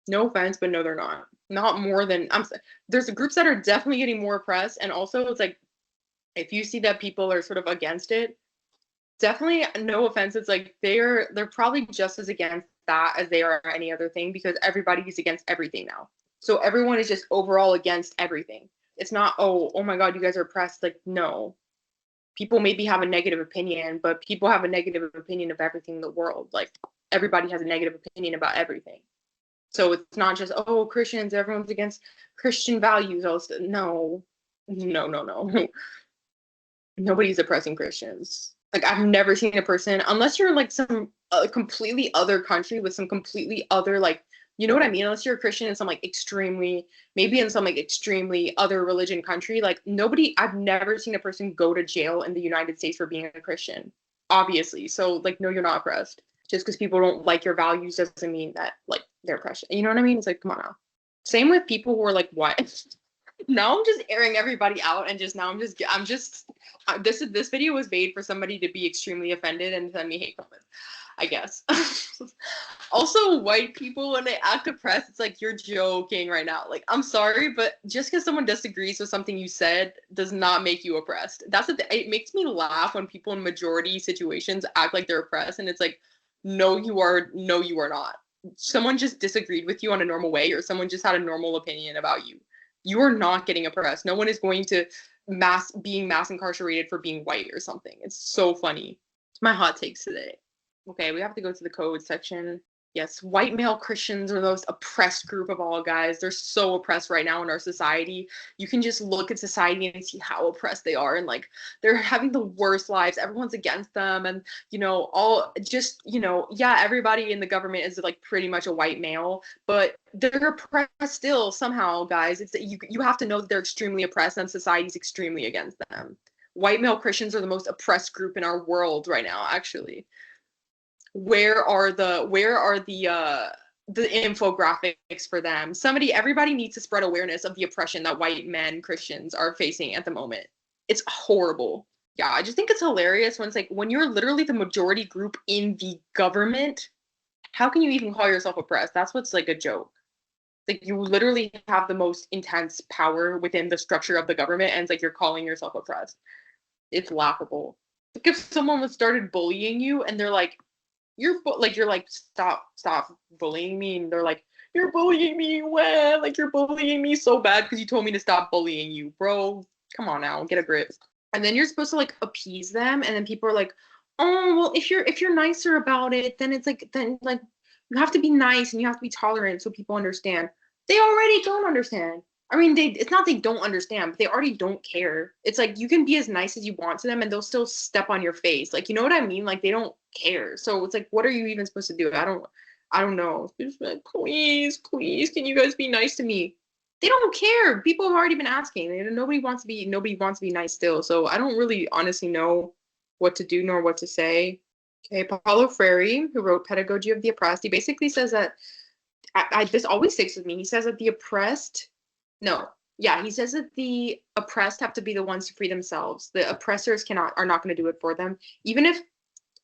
no offense, but no, they're not. Not more than, there's groups that are definitely getting more oppressed. And also, it's like, if you see that people are sort of against it, definitely, no offense, it's like they're probably just as against that as they are any other thing, because everybody is against everything now. So everyone is just overall against everything. It's not, oh my God, you guys are oppressed. Like, no. People maybe have a negative opinion, but people have a negative opinion of everything in the world. Like, everybody has a negative opinion about everything. So it's not just, oh, Christians, everyone's against Christian values. No. Nobody's oppressing Christians. Like, I've never seen a person, unless you're in like some completely other country with some completely other, like, you know what I mean? Unless you're a Christian in some like maybe in some like extremely other religion country, like I've never seen a person go to jail in the United States for being a Christian, obviously. So like, no, you're not oppressed. Just because people don't like your values doesn't mean that like they're oppressed. You know what I mean? It's like, come on now. Same with people who are like, what? Now I'm just airing everybody out, and this video was made for somebody to be extremely offended and send me hate comments, I guess. Also, white people, when they act oppressed, it's like, you're joking right now. Like, I'm sorry, but just because someone disagrees with something you said does not make you oppressed. It makes me laugh when people in majority situations act like they're oppressed, and it's like, no, you are not. Someone just disagreed with you on a normal way, or someone just had a normal opinion about you. You are not getting oppressed. No one is going to being mass incarcerated for being white or something. It's so funny. It's my hot takes today. Okay, we have to go to the code section. Yes, white male Christians are the most oppressed group of all, guys. They're so oppressed right now in our society. You can just look at society and see how oppressed they are, and like, they're having the worst lives. Everyone's against them, and yeah, everybody in the government is like pretty much a white male, but they're oppressed still somehow, guys. It's you have to know that they're extremely oppressed, and society's extremely against them. White male Christians are the most oppressed group in our world right now, actually. Where are the infographics for them? Everybody needs to spread awareness of the oppression that white men Christians are facing at the moment. It's horrible. Yeah, I just think it's hilarious when it's like, when you're literally the majority group in the government, how can you even call yourself oppressed? That's what's like a joke. Like, you literally have the most intense power within the structure of the government, and it's like, you're calling yourself oppressed. It's laughable. Like, if someone started bullying you and they're like, you're like, stop bullying me, and they're like, you're bullying me, well, like, you're bullying me so bad because you told me to stop bullying you, bro. Come on now, get a grip. And then you're supposed to like appease them, and then people are like, oh, well, if you're nicer about it, then it's like, you have to be nice and you have to be tolerant so people understand. They already don't understand. I mean, it's not they don't understand, but they already don't care. It's like, you can be as nice as you want to them and they'll still step on your face. Like, you know what I mean? Like, they don't care. So it's like, what are you even supposed to do? I don't know. Just like, please, can you guys be nice to me? They don't care. People have already been asking. Nobody wants to be nice still. So I don't really honestly know what to do nor what to say. Okay, Paulo Freire, who wrote Pedagogy of the Oppressed, he basically says that this always sticks with me. He says that he says that the oppressed have to be the ones to free themselves. The oppressors are not going to do it for them. Even if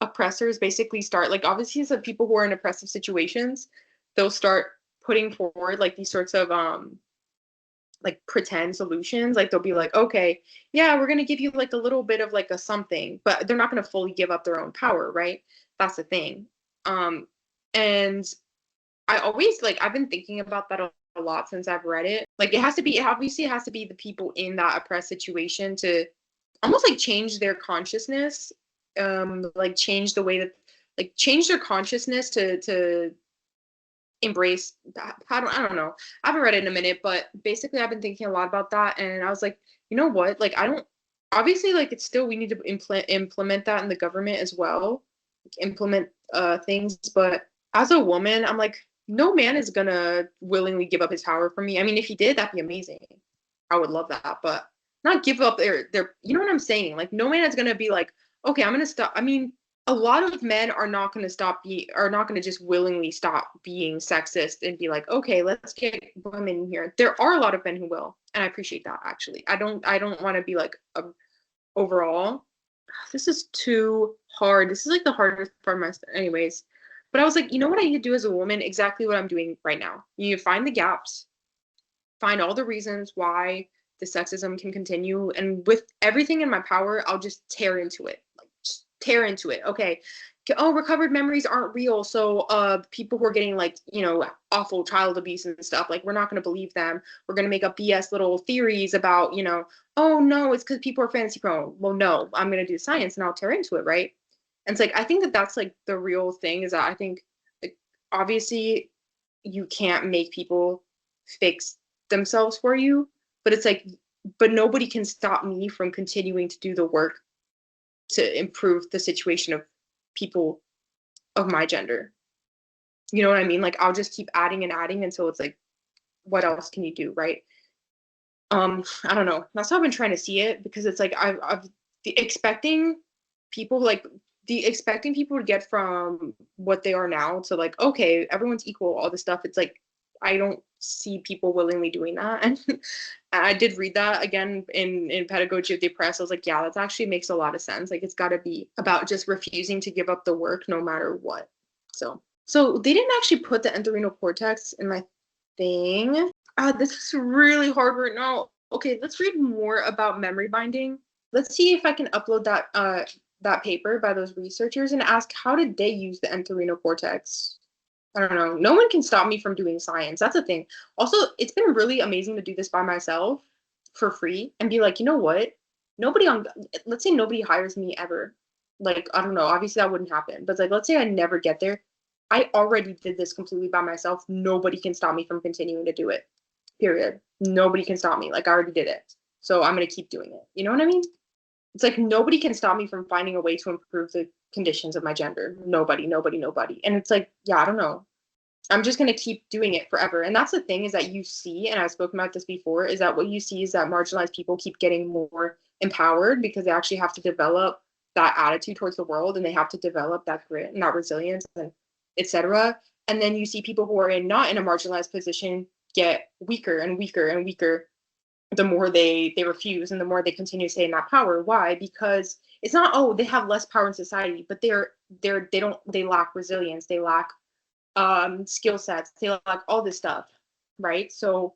oppressors basically start, like, obviously the people who are in oppressive situations, they'll start putting forward like these sorts of like pretend solutions. Like they'll be like, okay, yeah, we're going to give you like a little bit of like a something, but they're not going to fully give up their own power, right? That's the thing. And I always like, I've been thinking about that a lot since I've read it. Like obviously it has to be the people in that oppressed situation to almost like change their consciousness, like change the way that, like change their consciousness to embrace, I don't know. I haven't read it in a minute, but basically I've been thinking a lot about that, and I was like, you know what? Like I don't, obviously like it's still, we need to implement that in the government as well, like, implement things, but as a woman, I'm like, no man is gonna willingly give up his power for me. I mean, if he did, that'd be amazing. I would love that, but not give up their, you know what I'm saying? Like no man is gonna be like, okay, I'm gonna stop. I mean, a lot of men are not going to just willingly stop being sexist and be like, okay, let's get women in here. There are a lot of men who will, and I appreciate that. Actually, I don't want to be like overall, this is too hard. This is like the hardest part of my, anyways. But I was like, you know what I need to do as a woman? Exactly what I'm doing right now. You need to find the gaps, find all the reasons why the sexism can continue, and with everything in my power, I'll just tear into it. Like just tear into it. Okay. Oh, recovered memories aren't real. So people who are getting like, you know, awful child abuse and stuff, like we're not going to believe them. We're going to make up BS little theories about, you know, oh no, it's because people are fantasy prone. Well, no, I'm going to do science and I'll tear into it, right? And it's like, I think that that's like the real thing, is that I think like, obviously you can't make people fix themselves for you, but it's like, but nobody can stop me from continuing to do the work to improve the situation of people of my gender. You know what I mean? Like I'll just keep adding and adding until it's like, what else can you do, right? I don't know. That's how I've been trying to see it, because it's like I've expecting people like expecting people to get from what they are now to like, okay, everyone's equal, all this stuff. It's like I don't see people willingly doing that. And I did read that again in Pedagogy of the Oppressed. I was like, yeah, that actually makes a lot of sense. Like it's got to be about just refusing to give up the work no matter what. So they didn't actually put the entorhinal cortex in my thing. This is really hard right now. Okay, let's read more about memory binding. Let's see if I can upload that paper by those researchers and ask, how did they use the entorhinal cortex? I don't know. No one can stop me from doing science. That's the thing. Also, it's been really amazing to do this by myself for free and be like, you know what? Let's say nobody hires me ever. Like, I don't know. Obviously, that wouldn't happen. But like, let's say I never get there. I already did this completely by myself. Nobody can stop me from continuing to do it. Period. Nobody can stop me. Like, I already did it. So I'm going to keep doing it. You know what I mean? It's like nobody can stop me from finding a way to improve the conditions of my gender. Nobody. And it's like, yeah, I don't know. I'm just going to keep doing it forever. And that's the thing, is that you see, and I've spoken about this before, is that what you see is that marginalized people keep getting more empowered because they actually have to develop that attitude towards the world, and they have to develop that grit and that resilience, and etc. And then you see people who are not in a marginalized position get weaker and weaker and weaker the more they refuse and the more they continue to stay in that power. Why? Because it's not, oh, they have less power in society, but they lack resilience, they lack skill sets, they lack all this stuff, right? So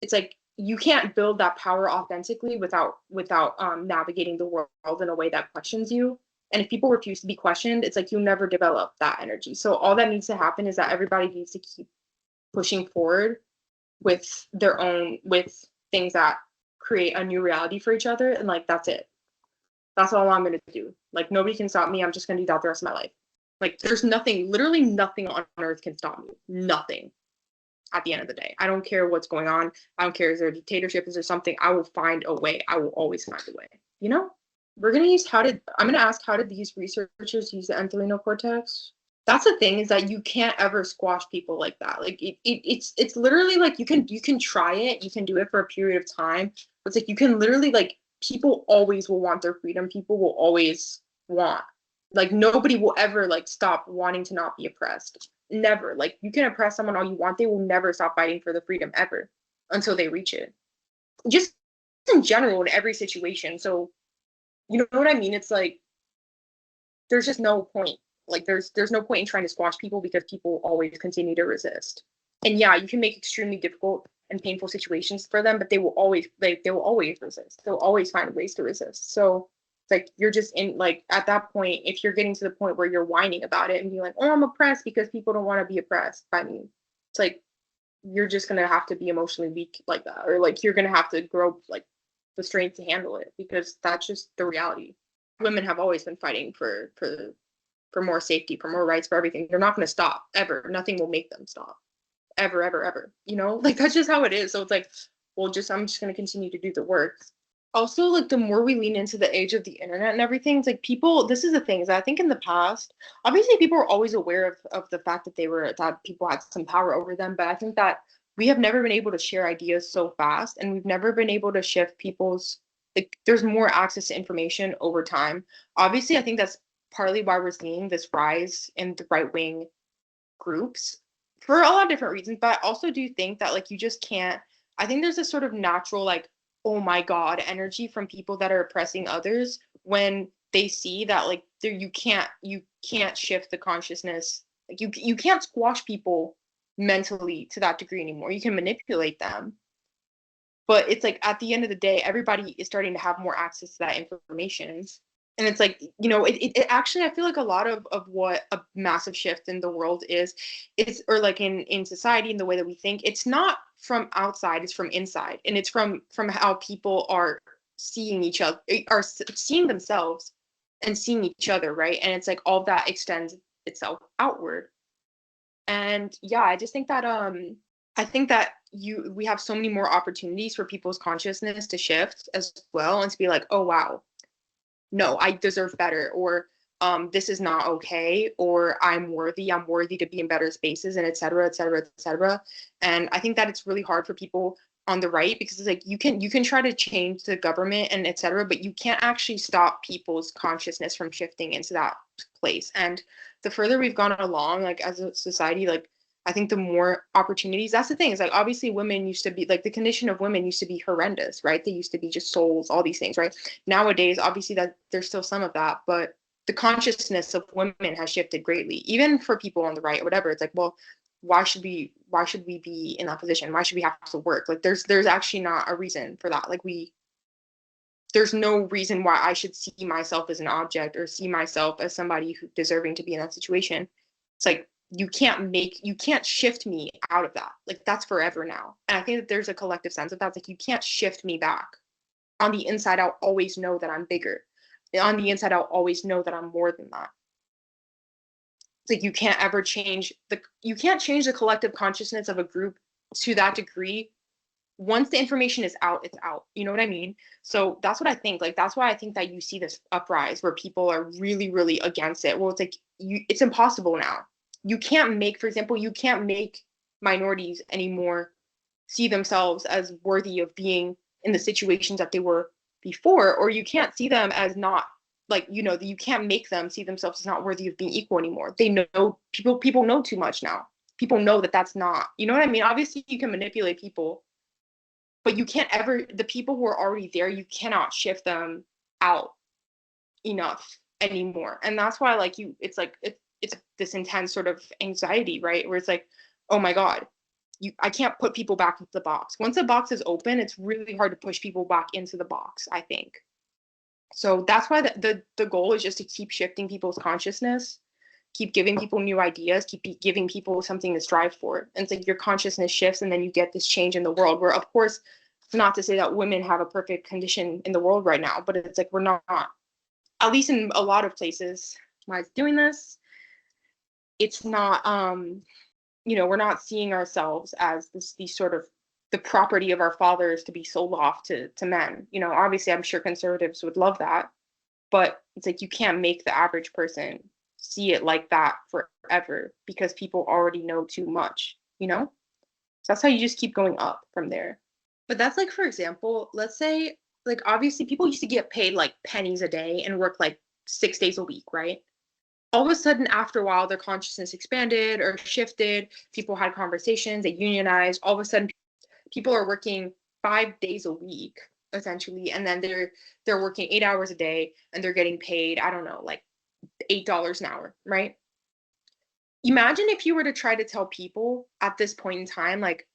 it's like you can't build that power authentically without navigating the world in a way that questions you. And if people refuse to be questioned, it's like you never develop that energy. So all that needs to happen is that everybody needs to keep pushing forward with with things that create a new reality for each other. And like, that's it. That's all I'm going to do. Like, nobody can stop me. I'm just going to do that the rest of my life. Like, there's nothing, literally nothing on earth can stop me. Nothing. At the end of the day, I don't care what's going on. I don't care, is there a dictatorship, is there something? I will find a way. I will always find a way. You know? I'm going to ask, how did these researchers use the entorhinal cortex? that's the thing, is that you can't ever squash people like that. Like it's literally like you can try it, you can do it for a period of time, but it's like you can literally, like, people always will want their freedom. People will always want, like, nobody will ever like stop wanting to not be oppressed. Never. Like, you can oppress someone all you want, they will never stop fighting for the freedom ever until they reach it. Just in general, in every situation. So you know what I mean? It's like there's just no point. Like there's no point in trying to squash people because people always continue to resist. And yeah, you can make extremely difficult and painful situations for them, but they will always resist. They'll always find ways to resist. So it's like you're just in, like, at that point, if you're getting to the point where you're whining about it and being like, oh, I'm oppressed because people don't want to be oppressed by me. It's like you're just gonna have to be emotionally weak like that, or like you're gonna have to grow like the strength to handle it, because that's just the reality. Women have always been fighting for more safety, for more rights, for everything. They're not going to stop ever. Nothing will make them stop ever, ever, ever. You know, like that's just how it is. So it's like, well, I'm just going to continue to do the work. Also, like, the more we lean into the age of the internet and everything, it's like people. This is the thing, is that I think in the past, obviously, people were always aware of the fact that people had some power over them. But I think that we have never been able to share ideas so fast, and we've never been able to shift people's, like, there's more access to information over time. Obviously, I think that's partly why we're seeing this rise in the right wing groups for a lot of different reasons. But I also do think that, like, you just can't. I think there's a sort of natural, like, oh my God energy from people that are oppressing others when they see that, like, you can't shift the consciousness. Like, you can't squash people mentally to that degree anymore. You can manipulate them, but it's like at the end of the day, everybody is starting to have more access to that information. And it's like, it actually, I feel like a lot of what a massive shift in the world is, or like in society, in the way that we think, it's not from outside, it's from inside. And it's from how people are seeing each other, are seeing themselves and seeing each other, right? And it's like all that extends itself outward. And yeah, I think that we have so many more opportunities for people's consciousness to shift as well, and to be like, oh wow, no, I deserve better, or this is not okay, or I'm worthy to be in better spaces, and et cetera, et cetera, et cetera. And I think that it's really hard for people on the right, because it's like you can try to change the government and et cetera, but you can't actually stop people's consciousness from shifting into that place. And the further we've gone along, like, as a society, like, I think the more opportunities. That's the thing, is like, obviously women used to be, like, the condition of women used to be horrendous, right? They used to be just souls, all these things, right? Nowadays, obviously, that there's still some of that, but the consciousness of women has shifted greatly, even for people on the right or whatever. It's like, well, why should we be in that position? Why should we have to work? Like, there's actually not a reason for that. Like, there's no reason why I should see myself as an object, or see myself as somebody who deserving to be in that situation. It's like, you can't shift me out of that. Like, that's forever now. And I think that there's a collective sense of that. It's like, you can't shift me back. On the inside, I'll always know that I'm bigger. On the inside, I'll always know that I'm more than that. It's like, you can't change the collective consciousness of a group to that degree. Once the information is out, it's out. You know what I mean? So that's what I think. Like, that's why I think that you see this uprise where people are really, really against it. Well, it's like, it's impossible now. For example, you can't make minorities anymore see themselves as worthy of being in the situations that they were before, or you can't see them as not, like, you can't make them see themselves as not worthy of being equal anymore. They know, people know too much now. People know that that's not, you know what I mean? Obviously, you can manipulate people, but you can't ever, the people who are already there, you cannot shift them out enough anymore. And that's why, like, it's like, it's this intense sort of anxiety, right? Where it's like, oh my God, I can't put people back into the box. Once the box is open, it's really hard to push people back into the box, I think. So that's why the goal is just to keep shifting people's consciousness, keep giving people new ideas, keep giving people something to strive for. And it's like your consciousness shifts, and then you get this change in the world, where, of course, it's not to say that women have a perfect condition in the world right now, but it's like, we're not, at least in a lot of places, why it's doing this, it's not, we're not seeing ourselves as these sort of the property of our fathers to be sold off to men. Obviously, I'm sure conservatives would love that, but it's like, you can't make the average person see it like that forever because people already know too much, you know? So that's how you just keep going up from there. But that's like, for example, let's say, like, obviously people used to get paid like pennies a day and work like 6 days a week, right? All of a sudden, after a while, their consciousness expanded or shifted. People had conversations, they unionized. All of a sudden, people are working 5 days a week, essentially, and then they're working 8 hours a day and they're getting paid, I don't know, like $8 an hour, right? Imagine if you were to try to tell people at this point in time, like,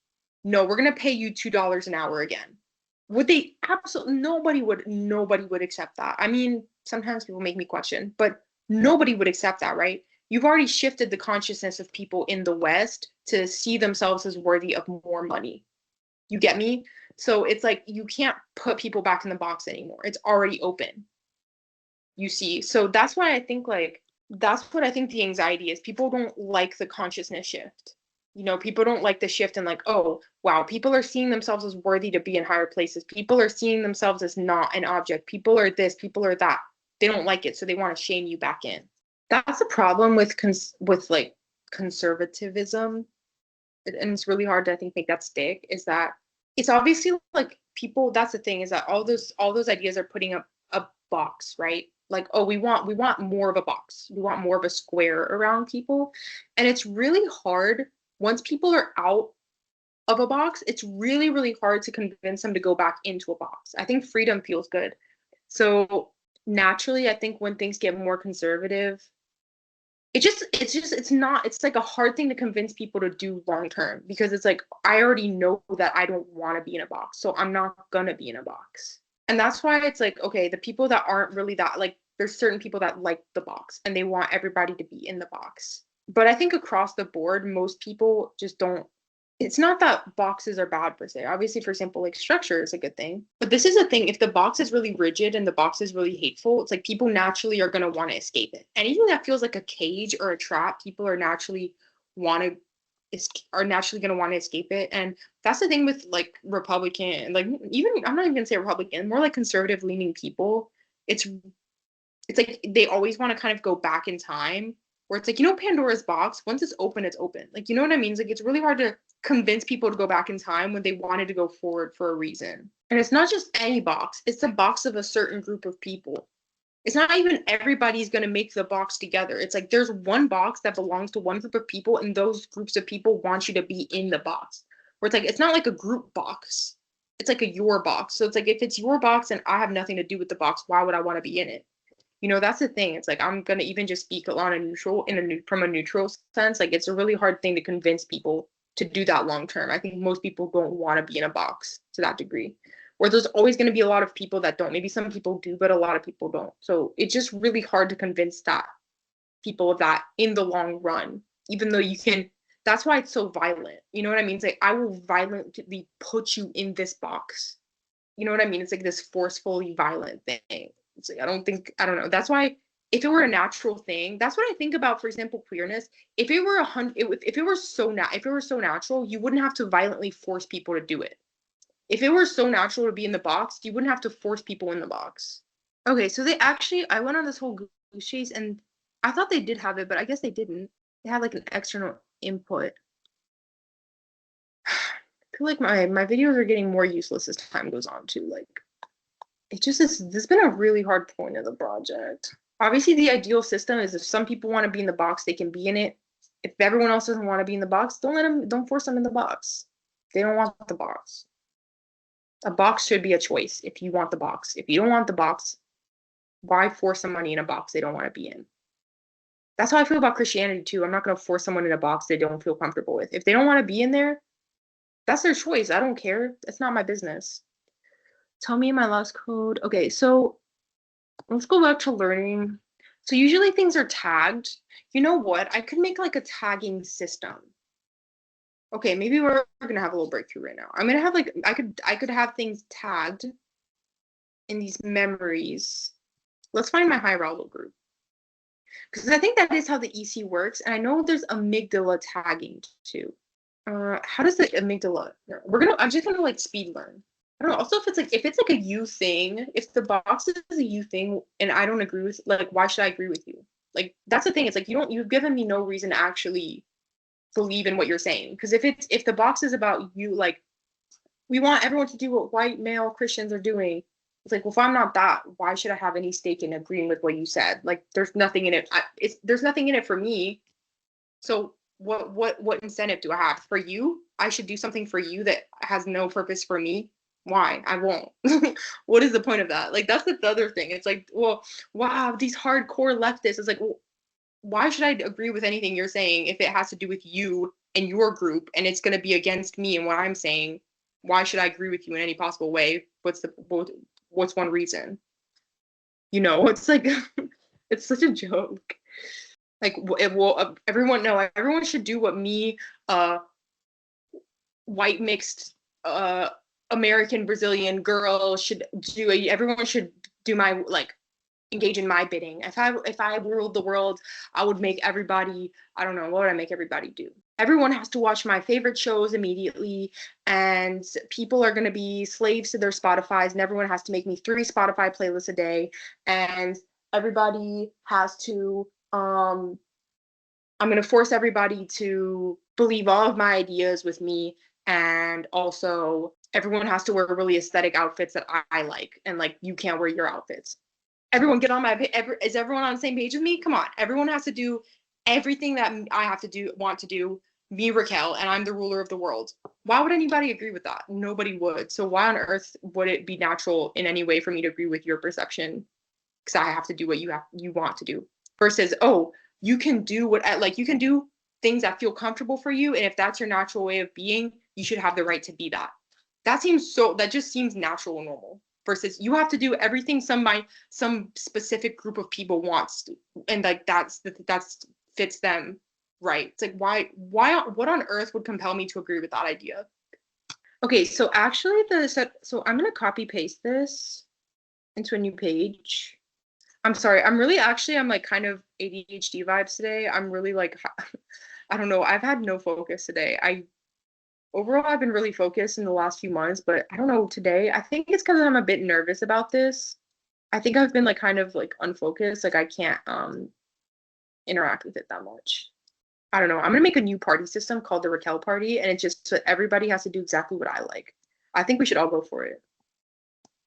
no, we're gonna pay you $2 an hour again. Would they? Absolutely nobody would accept that. I mean, sometimes people make me question, but nobody would accept that, right? You've already shifted the consciousness of people in the West to see themselves as worthy of more money. You get me? So it's like you can't put people back in the box anymore. It's already open. You see? So that's why I think like that's what I think the anxiety is. People don't like the consciousness shift. You know, people don't like the shift and like, oh, wow, people are seeing themselves as worthy to be in higher places. People are seeing themselves as not an object. People are this, people are that. They don't like it, so they want to shame you back in. That's a problem with like conservatism, and it's really hard to I think make that stick. Is that it's obviously like people. That's the thing is that all those ideas are putting up a box, right? Like, oh, we want more of a box. We want more of a square around people, and it's really hard once people are out of a box. It's really really hard to convince them to go back into a box. I think freedom feels good, so naturally, I think when things get more conservative, it's like a hard thing to convince people to do long term because it's like I already know that I don't want to be in a box, so I'm not gonna be in a box. And that's why it's like, okay, the people that aren't really that like there's certain people that like the box and they want everybody to be in the box. But I think across the board, most people just don't. It's not that boxes are bad per se. Obviously, for example, like structure is a good thing. But this is a thing. If the box is really rigid and the box is really hateful, it's like people naturally are going to want to escape it. Anything that feels like a cage or a trap, people are naturally want to are naturally going to want to escape it. And that's the thing with like Republican, like even I'm not even going to say Republican, more like conservative leaning people. It's it's like they always want to kind of go back in time where it's like, you know, Pandora's box, once it's open, it's open. Like, you know what I mean? It's like it's really hard to convince people to go back in time when they wanted to go forward for a reason. And it's not just any box, it's the box of a certain group of people. It's not even everybody's going to make the box together. It's like there's one box that belongs to one group of people, and those groups of people want you to be in the box. Where it's like, it's not like a group box. It's like a your box. So it's like, if it's your box and I have nothing to do with the box, why would I want to be in it? You know, that's the thing. It's like I'm gonna even just speak on a neutral from a neutral sense. Like it's a really hard thing to convince people to do that long term. I think most people don't want to be in a box to that degree. Or there's always going to be a lot of people that don't. Maybe some people do, but a lot of people don't. So it's just really hard to convince that people of that in the long run, even though you can. That's why it's so violent. You know what I mean? It's like I will violently put you in this box. You know what I mean? It's like this forcefully violent thing. It's like I don't know. That's why if it were a natural thing, that's what I think about, for example, queerness. If it were if it were so natural, you wouldn't have to violently force people to do it. If it were so natural to be in the box, you wouldn't have to force people in the box. Okay, so I went on this whole goose chase and I thought they did have it, but I guess they didn't. They had like an external input. I feel like my videos are getting more useless as time goes on too. Like it just is, this has been a really hard point of the project. Obviously, the ideal system is if some people want to be in the box, they can be in it. If everyone else doesn't want to be in the box, don't force them in the box. They don't want the box. A box should be a choice if you want the box. If you don't want the box, why force somebody in a box they don't want to be in? That's how I feel about Christianity too. I'm not going to force someone in a box they don't feel comfortable with. If they don't want to be in there, that's their choice. I don't care. It's not my business. Tell me my last code. Okay, so let's go back to learning. So usually things are tagged. You know what? I could make like a tagging system. Okay, maybe we're gonna have a little breakthrough right now. I'm gonna have like I could have things tagged in these memories. Let's find my hierarchical group. Because I think that is how the EC works. And I know there's amygdala tagging too. How does the amygdala? I'm just gonna like speed learn. I don't know. Also, if it's like a you thing, if the box is a you thing and I don't agree with, like, why should I agree with you? Like, that's the thing. It's like, you've given me no reason to actually believe in what you're saying. Because if the box is about you, like, we want everyone to do what white male Christians are doing. It's like, well, if I'm not that, why should I have any stake in agreeing with what you said? Like, there's nothing in it. There's nothing in it for me. So what incentive do I have for you? I should do something for you that has no purpose for me. Why? I won't. What is the point of that? Like, that's the other thing. It's like, well, wow, these hardcore leftists. It's like, well, why should I agree with anything you're saying if it has to do with you and your group and it's going to be against me and what I'm saying? Why should I agree with you in any possible way? What's one reason? It's like, it's such a joke. Like, everyone should do what me, white mixed American Brazilian girl should do. Everyone should do my, like, engage in my bidding. If I ruled the world, I would make everybody, I don't know, what would I make everybody do? Everyone has to watch my favorite shows immediately, and people are going to be slaves to their Spotifys, and everyone has to make me 3 Spotify playlists a day, and everybody has to, I'm going to force everybody to believe all of my ideas with me, and also everyone has to wear really aesthetic outfits that I like, and, like, you can't wear your outfits. Everyone get on is everyone on the same page with me? Come on. Everyone has to do everything that I want to do, me, Raquel, and I'm the ruler of the world. Why would anybody agree with that? Nobody would. So why on earth would it be natural in any way for me to agree with your perception? Because I have to do what you want to do. Versus, oh, you can do you can do things that feel comfortable for you, and if that's your natural way of being, you should have the right to be that. That just seems natural and normal. Versus you have to do everything some specific group of people wants to, and, like, that's fits them, right? It's like, what on earth would compel me to agree with that idea? Okay, so actually so I'm gonna copy paste this into a new page. I'm sorry, I'm like kind of ADHD vibes today. I'm really, like, I don't know, I've had no focus today. Overall, I've been really focused in the last few months, but I don't know, today, I think it's because I'm a bit nervous about this. I think I've been, like, kind of, like, unfocused. Like, I can't interact with it that much. I don't know. I'm gonna make a new party system called the Raquel Party, and it's just so everybody has to do exactly what I like. I think we should all go for it.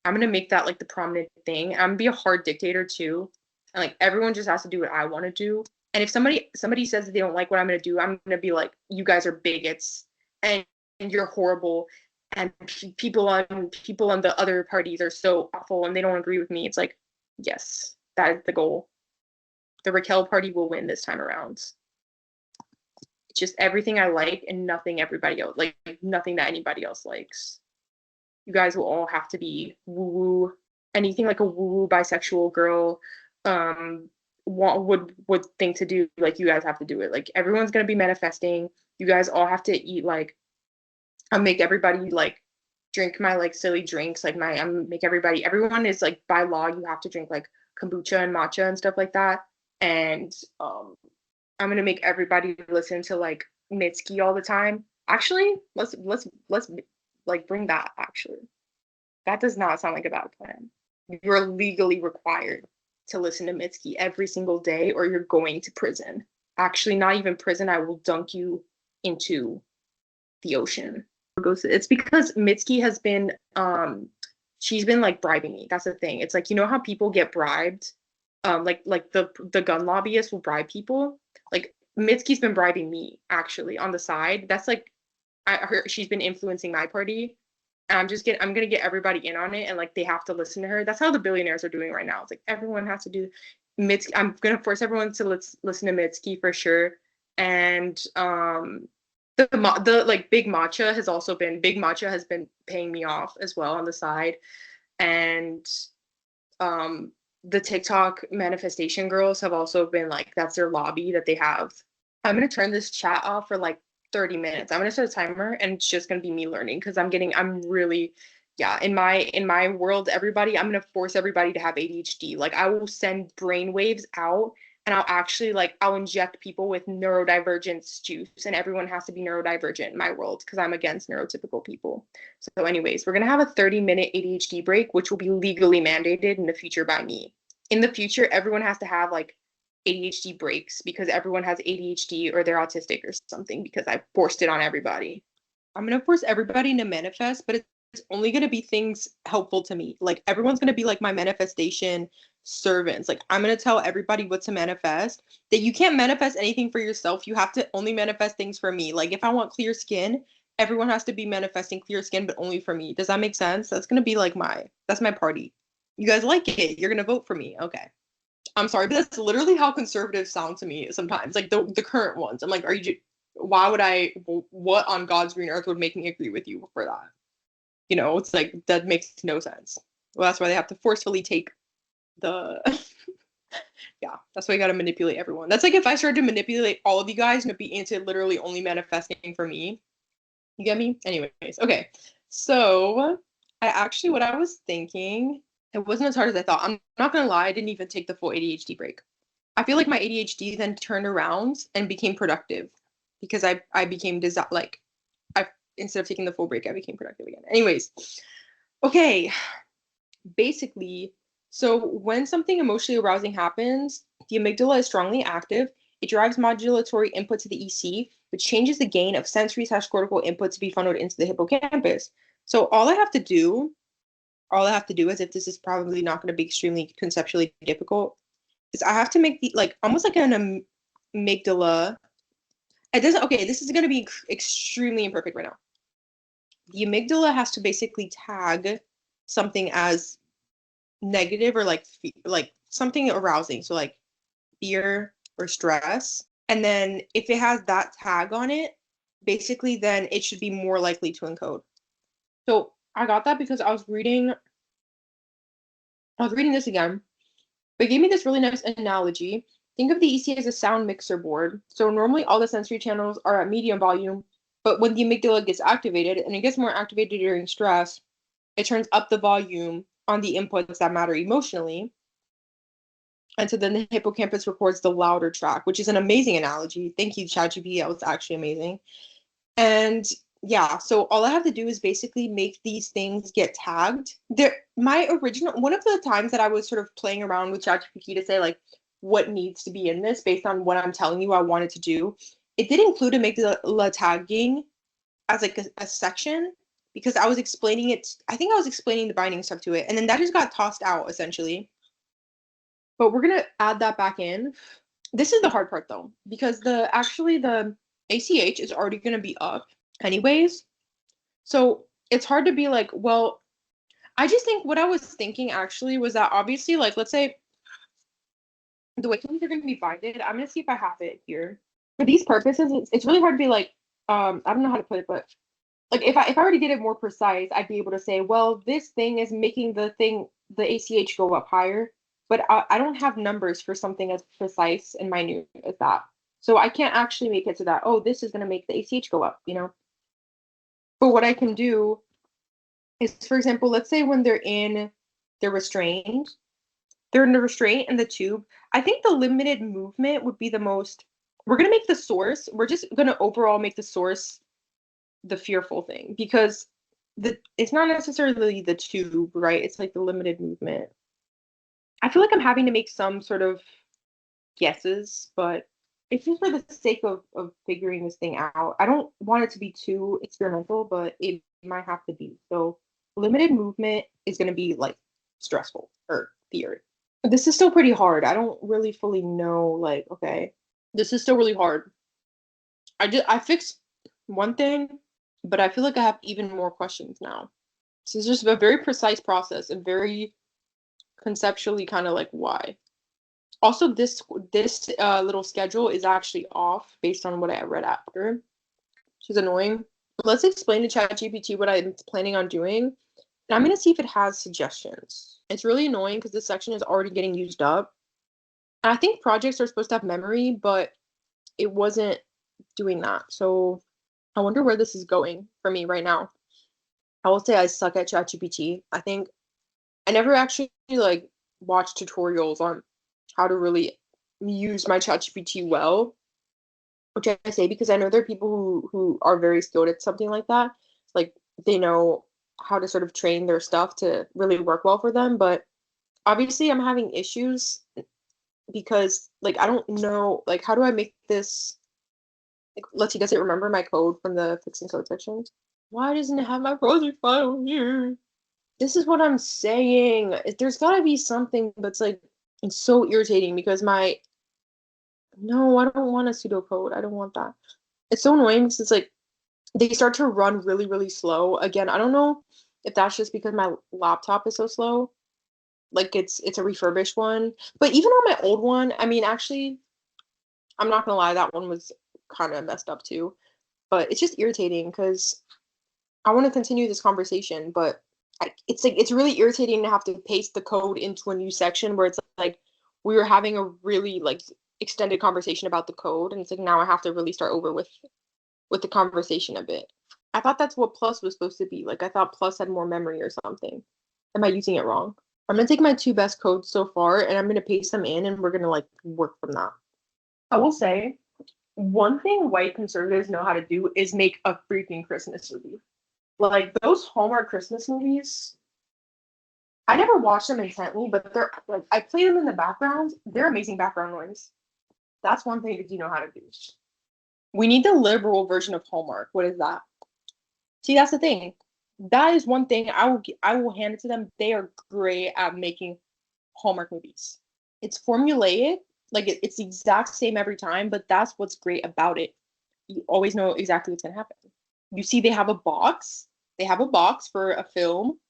I'm gonna make that, like, the prominent thing. I'm gonna be a hard dictator too, and, like, everyone just has to do what I want to do. And if somebody says that they don't like what I'm gonna do, I'm gonna be like, you guys are bigots, and you're horrible, and people on the other parties are so awful and they don't agree with me. It's like, yes, that is the goal. The Raquel Party will win this time around. It's just everything I like and nothing everybody else, like, nothing that anybody else likes. You guys will all have to be woo-woo. Anything like a woo-woo bisexual girl would think to do, like, you guys have to do it. Like, everyone's gonna be manifesting. You guys all have to eat, like, I'll make everybody, like, drink my, like, silly drinks. Like, everyone is, like, by law, you have to drink, like, kombucha and matcha and stuff like that. And I'm gonna make everybody listen to, like, Mitski all the time. Actually, let's like, bring that. Actually, that does not sound like a bad plan. You're legally required to listen to Mitski every single day, or you're going to prison. Actually, not even prison. I will dunk you into the ocean. It's because Mitski has been she's been, like, bribing me. That's the thing. It's like, you know how people get bribed, like the gun lobbyists will bribe people. Like, Mitski's been bribing me, actually, on the side. That's, like, she's been influencing my party, and I'm gonna get everybody in on it, and, like, they have to listen to her. That's how the billionaires are doing right now. It's like everyone has to do Mitski. I'm gonna force everyone to listen to Mitski for sure. And the like, Big Matcha has been paying me off as well on the side. And the TikTok manifestation girls have also been, like, that's their lobby that they have. I'm gonna turn this chat off for, like, 30 minutes. I'm gonna set a timer, and it's just gonna be me learning, because I'm really, yeah, in my world, I'm gonna force everybody to have ADHD. Like, I will send brain waves out, and I'll inject people with neurodivergence juice, and everyone has to be neurodivergent in my world, because I'm against neurotypical people. So anyways, we're gonna have a 30-minute ADHD break, which will be legally mandated in the future by me. In the future, everyone has to have, like, ADHD breaks because everyone has ADHD or they're autistic or something because I forced it on everybody. I'm going to force everybody to manifest, but it's only going to be things helpful to me. Like everyone's going to be like my manifestation servants. Like I'm going to tell everybody what to manifest. That you can't manifest anything for yourself. You have to only manifest things for me. Like if I want clear skin, everyone has to be manifesting clear skin, but only for me. Does that make sense? That's going to be like that's my party. You guys like it. You're going to vote for me. Okay. I'm sorry, but that's literally how conservatives sound to me sometimes. Like the current ones. I'm like, why would what on God's green earth would make me agree with you for that? You know, it's like, that makes no sense. Well, that's why they have to forcefully take the, yeah, that's why you got to manipulate everyone. That's like if I started to manipulate all of you guys and be into literally only manifesting for me. You get me? Anyways, okay. So what I was thinking, it wasn't as hard as I thought. I'm not gonna lie, I didn't even take the full ADHD break. I feel like my ADHD then turned around and became productive because I became like I instead of taking the full break, I became productive again. Anyways, okay. Basically, so when something emotionally arousing happens, the amygdala is strongly active. It drives modulatory input to the EC, which changes the gain of sensory/cortical input to be funneled into the hippocampus. So all I have to do, as if this is probably not going to be extremely conceptually difficult, is I have to make the like almost like an amygdala. It doesn't. Okay, this is going to be extremely imperfect right now. The amygdala has to basically tag something as negative or like something arousing, so like fear or stress, and then if it has that tag on it, basically then it should be more likely to encode. So I got that because I was reading this again. They gave me this really nice analogy. Think of the EC as a sound mixer board. So normally all the sensory channels are at medium volume, but when the amygdala gets activated, and it gets more activated during stress, it turns up the volume on the inputs that matter emotionally. And so then the hippocampus records the louder track, which is an amazing analogy. Thank you, ChatGPT. That was actually amazing. And yeah, so all I have to do is basically make these things get tagged. One of the times that I was sort of playing around with ChatGPT to say like what needs to be in this based on what I'm telling you I wanted to do, it did include amygdala tagging as like a section because I was explaining it. I think I was explaining the binding stuff to it, and then that just got tossed out essentially. But we're gonna add that back in. This is the hard part though, because the ACH is already gonna be up anyways. So it's hard to be like, well, I just think what I was thinking actually was that obviously, like, let's say the way things are gonna be binded, I'm gonna see if I have it here. For these purposes, it's really hard to be like, I don't know how to put it, but like if I already did it more precise, I'd be able to say, well, this thing is making the ACH go up higher. But I don't have numbers for something as precise and minute as that. So I can't actually make it so that, oh, this is going to make the ACH go up, you know? But what I can do is, for example, let's say when they're restrained, they're in the restraint and the tube. I think the limited movement would be the most, we're going to make the source, we're just going to overall make the source the fearful thing because it's not necessarily the tube, right? It's like the limited movement. I feel like I'm having to make some sort of guesses, but it's just for the sake of figuring this thing out. I don't want it to be too experimental, but it might have to be. So limited movement is going to be like stressful or feared. This is still pretty hard. I don't really fully know, like, okay, this is still really hard. I fixed one thing, but I feel like I have even more questions now. This is just a very precise process and very conceptually kind of like why. Also, this little schedule is actually off based on what I read after, which is annoying. Let's explain to ChatGPT what I'm planning on doing, and I'm gonna see if it has suggestions. It's really annoying because this section is already getting used up. And I think projects are supposed to have memory, but it wasn't doing that. So I wonder where this is going for me right now. I will say I suck at ChatGPT. I think I never actually like watched tutorials on how to really use my ChatGPT well, which I say because I know there are people who are very skilled at something like that. Like they know how to sort of train their stuff to really work well for them. But obviously I'm having issues because like I don't know, like how do I make this, like, let's see, does it remember my code from the fixing code section? Why doesn't it have my project file here? This is what I'm saying. There's gotta be something, but it's so irritating because no, I don't want a pseudocode. I don't want that. It's so annoying because it's like they start to run really, really slow. Again, I don't know if that's just because my laptop is so slow. Like it's a refurbished one. But even on my old one, I mean, actually, I'm not gonna lie, that one was kind of messed up too. But it's just irritating because I want to continue this conversation, but it's like it's really irritating to have to paste the code into a new section where it's like we were having a really like extended conversation about the code, and it's like now I have to really start over with the conversation a bit. I thought that's what plus was supposed to be. Like I thought plus had more memory or something. Am I using it wrong? I'm gonna take my two best codes so far and I'm gonna paste them in and we're gonna like work from that. I will say one thing white conservatives know how to do is make a freaking Christmas movie. Like those Hallmark Christmas movies, I never watched them intently, but they're like I play them in the background. They're amazing background noise. That's one thing that you know how to do. We need the liberal version of Hallmark. What is that? See, that's the thing. That is one thing I will hand it to them. They are great at making Hallmark movies. It's formulaic, like it's the exact same every time, but that's what's great about it. You always know exactly what's gonna happen. You see, they have a box. They have a box for a film,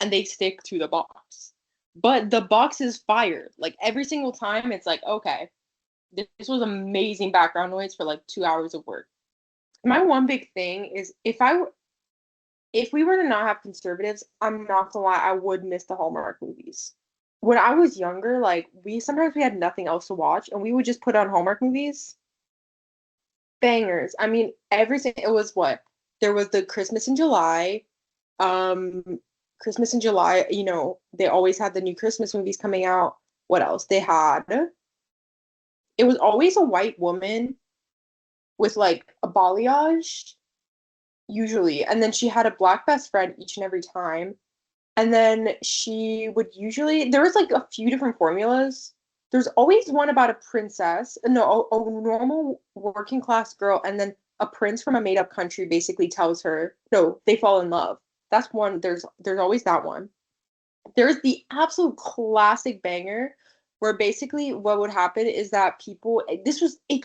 and they stick to the box. But the box is fire. Like every single time, it's like, okay, this was amazing background noise for like 2 hours of work. My one big thing is if we were to not have conservatives, I'm not gonna lie, I would miss the Hallmark movies. When I was younger, like we had nothing else to watch, and we would just put on Hallmark movies. Bangers. I mean, everything. It was what there was the Christmas in July. Um, Christmas in July. They always had the new Christmas movies coming out. What else? They had. It was always a white woman with like a balayage, usually, and then she had a black best friend each and every time. And then she would usually, there was like a few different formulas. There's always one about a princess, no, a normal working class girl, and then a prince from a made up country basically tells her, no, they fall in love. That's one. There's always that one. There's the absolute classic banger where basically what would happen is that people, this was, it,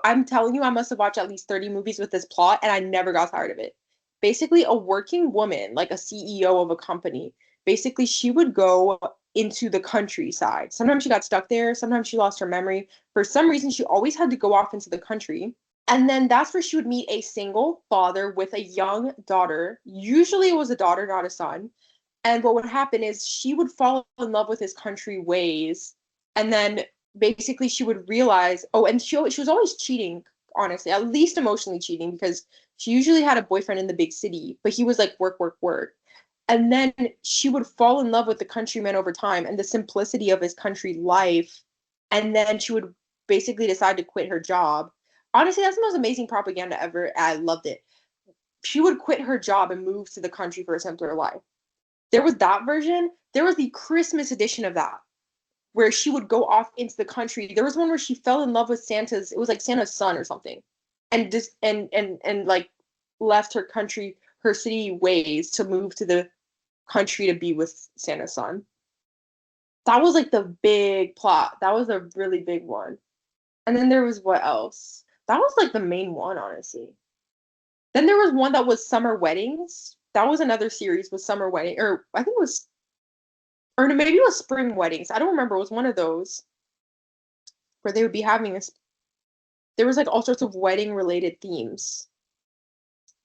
I'm telling you, I must have watched at least 30 movies with this plot and I never got tired of it. Basically, a working woman, like a CEO of a company, basically, she would go into the countryside. Sometimes she got stuck there, sometimes she lost her memory. For some reason, she always had to go off into the country. And then that's where she would meet a single father with a young daughter. Usually it was a daughter, not a son. And what would happen is she would fall in love with his country ways. And then basically she would realize, oh, and she was always cheating, honestly, at least emotionally cheating, because she usually had a boyfriend in the big city, but he was like work, work, work. And then she would fall in love with the countryman over time and the simplicity of his country life. And then she would basically decide to quit her job. Honestly, that's the most amazing propaganda ever. I loved it. She would quit her job and move to the country for a simpler life. There was that version. There was the Christmas edition of that, where she would go off into the country. There was one where she fell in love with Santa's, it was like Santa's son or something. And just and like left her country, her city ways to move to the country to be with Santa's son. That was like the big plot. That was a really big one. And then there was what else? That was like the main one, honestly. Then there was one that was summer weddings. That was another series with summer wedding, or I think it was, or no, maybe it was spring weddings. I don't remember. It was one of those where they would be having this. There was like all sorts of wedding related themes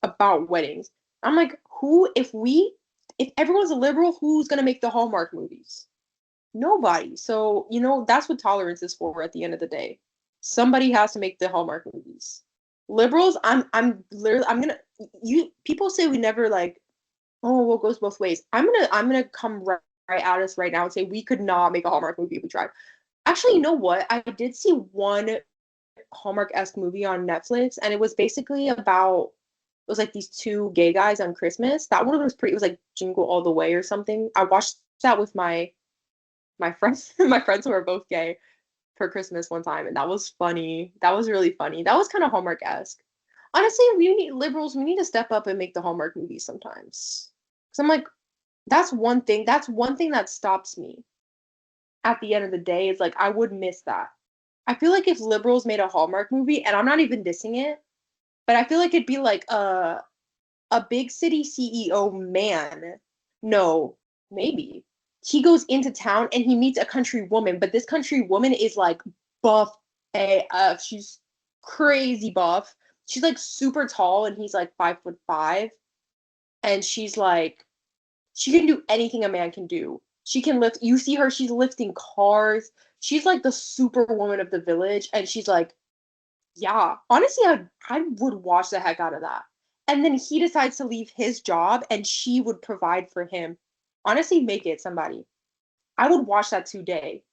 about weddings. I'm like, if everyone's a liberal, who's gonna make the Hallmark movies? Nobody. So, that's what tolerance is for at the end of the day. Somebody has to make the Hallmark movies. Liberals, I'm literally I'm gonna you people say we never like, oh, well, it goes both ways. I'm gonna come right at us right now and say we could not make a Hallmark movie if we tried. Actually, you know what? I did see one Hallmark-esque movie on Netflix, and it was basically about it was like these two gay guys on Christmas. That one was pretty. It was like Jingle All the Way or something. I watched that with my friends, my friends who are both gay. for Christmas one time, and that was funny. That was really funny. That was kind of Hallmark-esque. Honestly, we need to step up and make the Hallmark movies sometimes. Because I'm like, that's one thing that stops me at the end of the day is like I would miss that. I feel like if liberals made a Hallmark movie, and I'm not even dissing it, but I feel like it'd be like a big city CEO man. No, maybe. He goes into town and he meets a country woman, but this country woman is like buff AF. She's crazy buff. She's like super tall and he's like 5'5". And she's like, she can do anything a man can do. She can lift, you see her, she's lifting cars. She's like the superwoman of the village. And she's like, yeah, honestly, I would watch the heck out of that. And then he decides to leave his job and she would provide for him. Honestly, make it somebody. I would watch that today.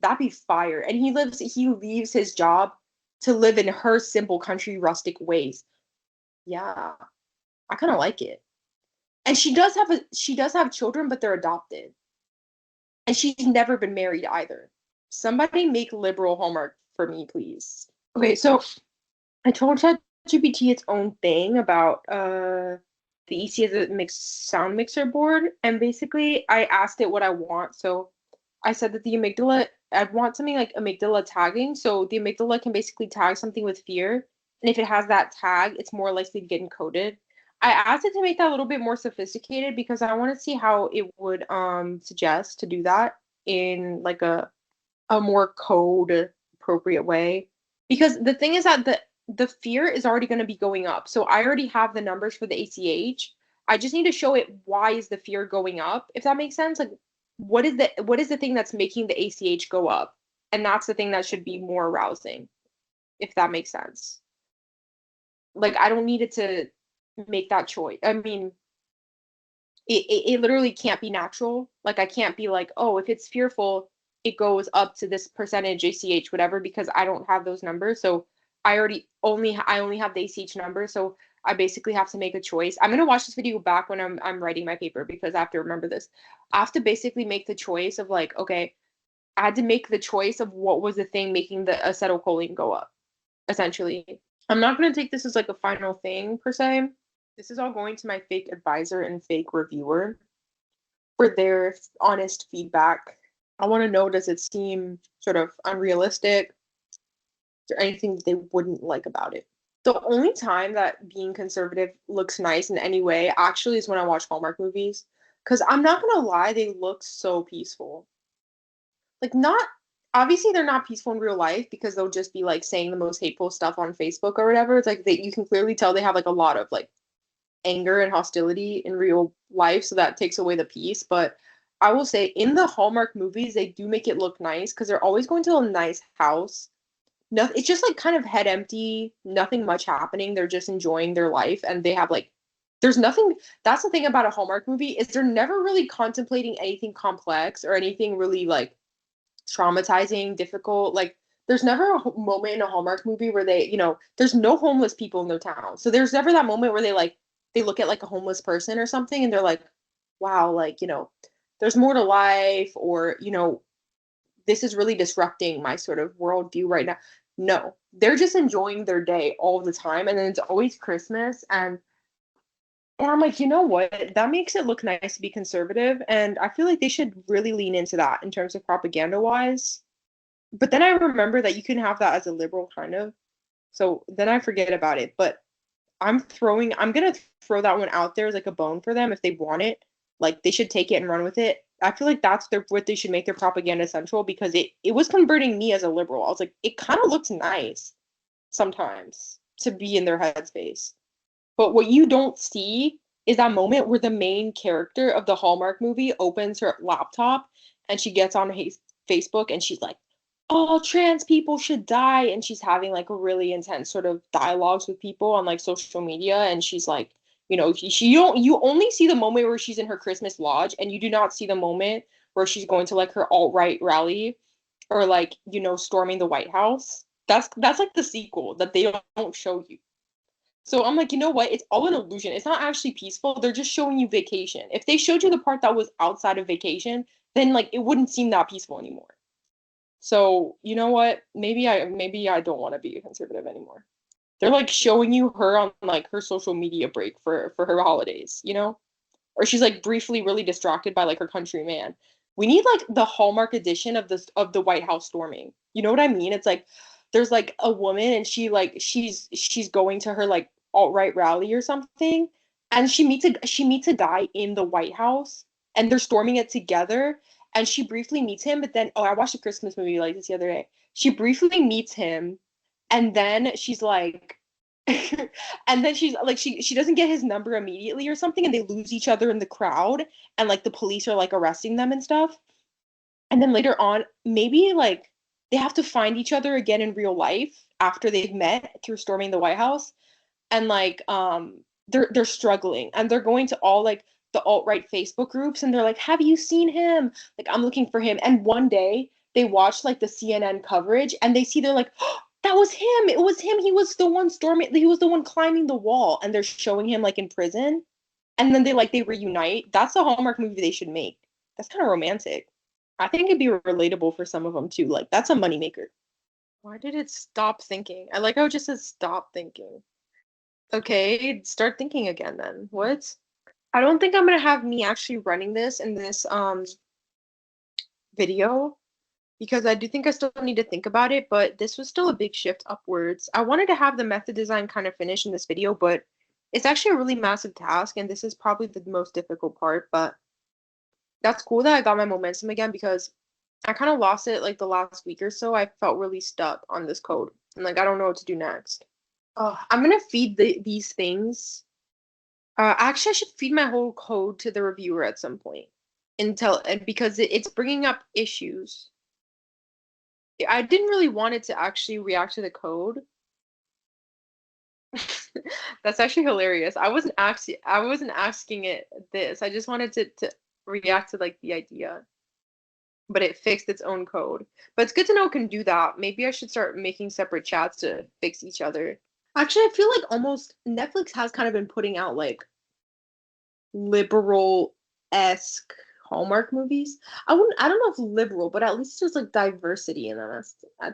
That'd be fire. And he leaves his job to live in her simple country rustic ways. Yeah, I kind of like it. And she does have children, but they're adopted. And she's never been married either. Somebody make liberal Hallmark for me, please. Okay, so I told ChatGPT its own thing about the EC as a sound mixer board, and basically I asked it what I want. So I said that the amygdala, I want something like amygdala tagging. So the amygdala can basically tag something with fear, and if it has that tag, it's more likely to get encoded. I asked it to make that a little bit more sophisticated because I want to see how it would suggest to do that in like a more code appropriate way. Because the thing is that the fear is already going to be going up. So I already have the numbers for the ACH. I just need to show it why is the fear going up, if that makes sense. Like what is the thing that's making the ACH go up? And that's the thing that should be more arousing, if that makes sense. Like I don't need it to make that choice. I mean, it literally can't be natural. Like I can't be like, oh, if it's fearful, it goes up to this percentage ACH, whatever, because I don't have those numbers. So I only have the ACH number. So I basically have to make a choice. I'm gonna watch this video back when I'm writing my paper because I have to remember this. I have to basically make the choice of like, okay, I had to make the choice of what was the thing making the acetylcholine go up, essentially. I'm not gonna take this as like a final thing per se. This is all going to my fake advisor and fake reviewer for their honest feedback. I want to know, does it seem sort of unrealistic? Is there anything that they wouldn't like about it? The only time that being conservative looks nice in any way actually is when I watch Hallmark movies. Because I'm not going to lie, they look so peaceful. Like, not, obviously, they're not peaceful in real life because they'll just be like saying the most hateful stuff on Facebook or whatever. It's like you can clearly tell they have like a lot of like anger and hostility in real life, so that takes away the peace. But I will say in the Hallmark movies, they do make it look nice because they're always going to a nice house. Nothing, it's just like kind of head empty, nothing much happening. They're just enjoying their life and they have like there's nothing. That's the thing about a Hallmark movie is they're never really contemplating anything complex or anything really like traumatizing, difficult. Like there's never a moment in a Hallmark movie where they, there's no homeless people in their town. So there's never that moment where they look at like a homeless person or something and they're like, wow, like, there's more to life, or, this is really disrupting my sort of worldview right now. No, they're just enjoying their day all the time. And then it's always Christmas. And I'm like, you know what? That makes it look nice to be conservative. And I feel like they should really lean into that in terms of propaganda wise. But then I remember that you can have that as a liberal kind of. So then I forget about it. But I'm gonna throw that one out there as like a bone for them if they want it. Like they should take it and run with it. I feel like that's what they should make their propaganda central, because it was converting me as a liberal. I was like, it kind of looks nice sometimes to be in their headspace. But what you don't see is that moment where the main character of the Hallmark movie opens her laptop and she gets on Facebook and she's like, all trans people should die. And she's having like a really intense sort of dialogues with people on like social media. And she's like, you only see the moment where she's in her Christmas lodge, and you do not see the moment where she's going to like her alt-right rally or like, storming the White House. That's like the sequel that they don't show you. So I'm like, you know what? It's all an illusion. It's not actually peaceful. They're just showing you vacation. If they showed you the part that was outside of vacation, then like it wouldn't seem that peaceful anymore. So you know what? Maybe I don't want to be a conservative anymore. They're like showing you her on like her social media break for her holidays, you know? Or she's like briefly really distracted by like her countryman. We need like the Hallmark edition of this of the White House storming. You know what I mean? It's like there's like a woman and she's going to her like alt-right rally or something, and she meets a guy in the White House and they're storming it together. And she briefly meets him, but then I watched a Christmas movie like this the other day. She briefly meets him, and then she's like and then she's like she doesn't get his number immediately or something, and they lose each other in the crowd, and like the police are like arresting them and stuff. And then later on, maybe like they have to find each other again in real life after they've met through storming the White House. And like they're struggling and they're going to all like the alt-right Facebook groups, and they're like, have you seen him? Like, I'm looking for him. And one day they watch like the CNN coverage and they see, they're like, oh, that was him. It was him. He was the one storming, he was the one climbing the wall, and they're showing him like in prison. And then they reunite. That's a Hallmark movie they should make. That's kind of romantic. I think it'd be relatable for some of them too. Like, that's a moneymaker. Why did it stop thinking? I like how it just says stop thinking. Okay, start thinking again then. What? I don't think I'm gonna have me actually running this in this video, because I do think I still need to think about it, but this was still a big shift upwards. I wanted to have the method design kind of finished in this video, but it's actually a really massive task, and this is probably the most difficult part, but that's cool that I got my momentum again, because I kind of lost it like the last week or so. I felt really stuck on this code, and like I don't know what to do next. I'm gonna feed these things. Actually, I should feed my whole code to the reviewer at some point because it's bringing up issues. I didn't really want it to actually react to the code. That's actually hilarious. I wasn't asking it this. I just wanted to react to like the idea. But it fixed its own code. But it's good to know it can do that. Maybe I should start making separate chats to fix each other. Actually, I feel like almost Netflix has kind of been putting out like liberal-esque Hallmark movies. I don't know if liberal, but at least there's like diversity in them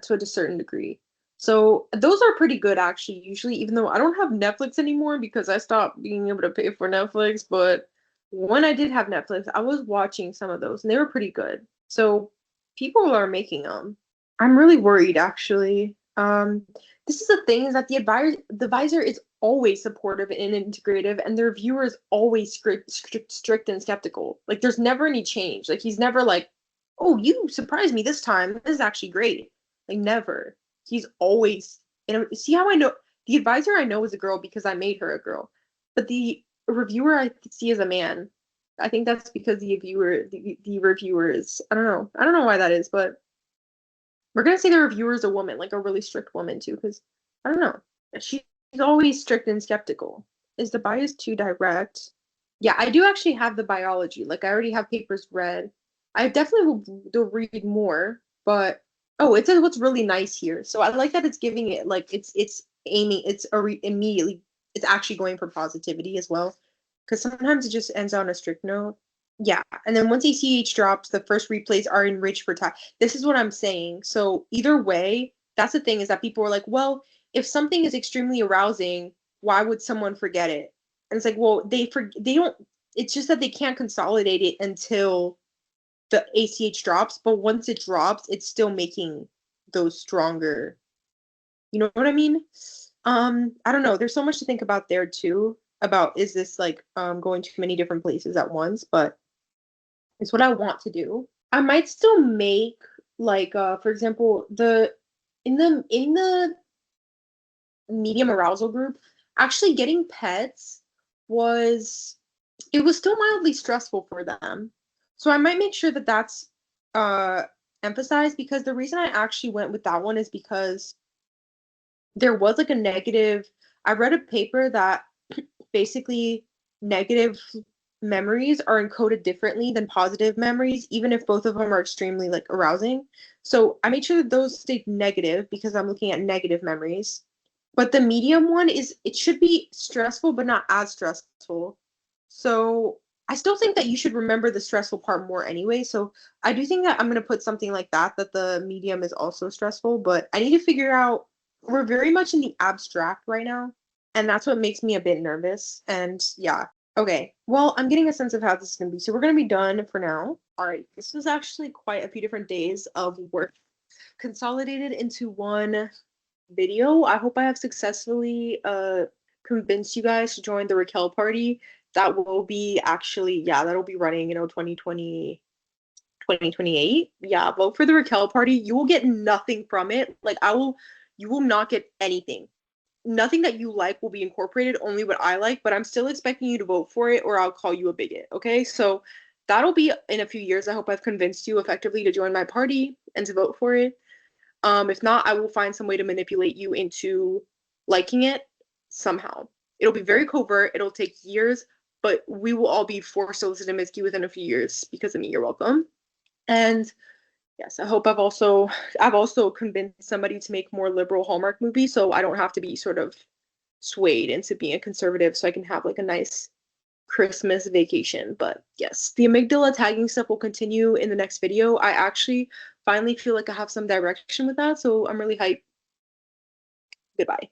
to a certain degree. So those are pretty good actually, usually, even though I don't have Netflix anymore because I stopped being able to pay for Netflix. But when I did have Netflix, I was watching some of those and they were pretty good. So people are making them. I'm really worried actually. This is the thing, is that the advisor is always supportive and integrative, and their viewer is always strict and skeptical. Like, there's never any change. Like, he's never like, oh, you surprised me this time. This is actually great. Like, never. He's always, see how I know the advisor I know is a girl because I made her a girl, but the reviewer I see as a man. I think that's because the reviewer is, I don't know why that is, but we're gonna say the reviewer is a woman, like a really strict woman too, because I don't know. She's always strict and skeptical. Is the bias too direct? Yeah, I do actually have the biology. Like, I already have papers read. I definitely will read more, but oh, it says what's really nice here. So I like that it's giving it like it's aiming, immediately it's actually going for positivity as well. Because sometimes it just ends on a strict note. Yeah, and then once ACH drops, the first replays are enriched for time. This is what I'm saying. So either way, that's the thing, is that people are like, well, if something is extremely arousing, why would someone forget it? And it's like, well, they don't. It's just that they can't consolidate it until the ACH drops. But once it drops, it's still making those stronger. You know what I mean? I don't know. There's so much to think about there too. About, is this like going too many different places at once? But it's what I want to do. I might still make like for example, in the medium arousal group, actually getting pets was it was still mildly stressful for them. So I might make sure that that's emphasized, because the reason I actually went with that one is because there was like a negative. I read a paper that basically negative memories are encoded differently than positive memories, even if both of them are extremely like arousing. So I made sure that those stayed negative because I'm looking at negative memories. But the medium one it should be stressful, but not as stressful. So I still think that you should remember the stressful part more anyway. So I do think that I'm gonna put something like that, that the medium is also stressful, but I need to figure out, we're very much in the abstract right now, and that's what makes me a bit nervous. And yeah. Okay. Well, I'm getting a sense of how this is gonna be. So we're gonna be done for now. All right. This was actually quite a few different days of work consolidated into one video. I hope I have successfully convinced you guys to join the Raquel party. That will be actually, yeah, that'll be running, 2020, 2028. Yeah, vote for the Raquel party. You will get nothing from it. Like, you will not get anything. Nothing that you like will be incorporated, only what I like, but I'm still expecting you to vote for it or I'll call you a bigot. Okay, so that'll be in a few years. I hope I've convinced you effectively to join my party and to vote for it. If not, I will find some way to manipulate you into liking it somehow. It'll be very covert. It'll take years, but we will all be forced to listen to Mitski within a few years because of me. You're welcome. And yes, I hope I've also convinced somebody to make more liberal Hallmark movies, so I don't have to be sort of swayed into being a conservative, so I can have like a nice Christmas vacation. But yes, the amygdala tagging stuff will continue in the next video. I actually finally feel like I have some direction with that, so I'm really hyped. Goodbye.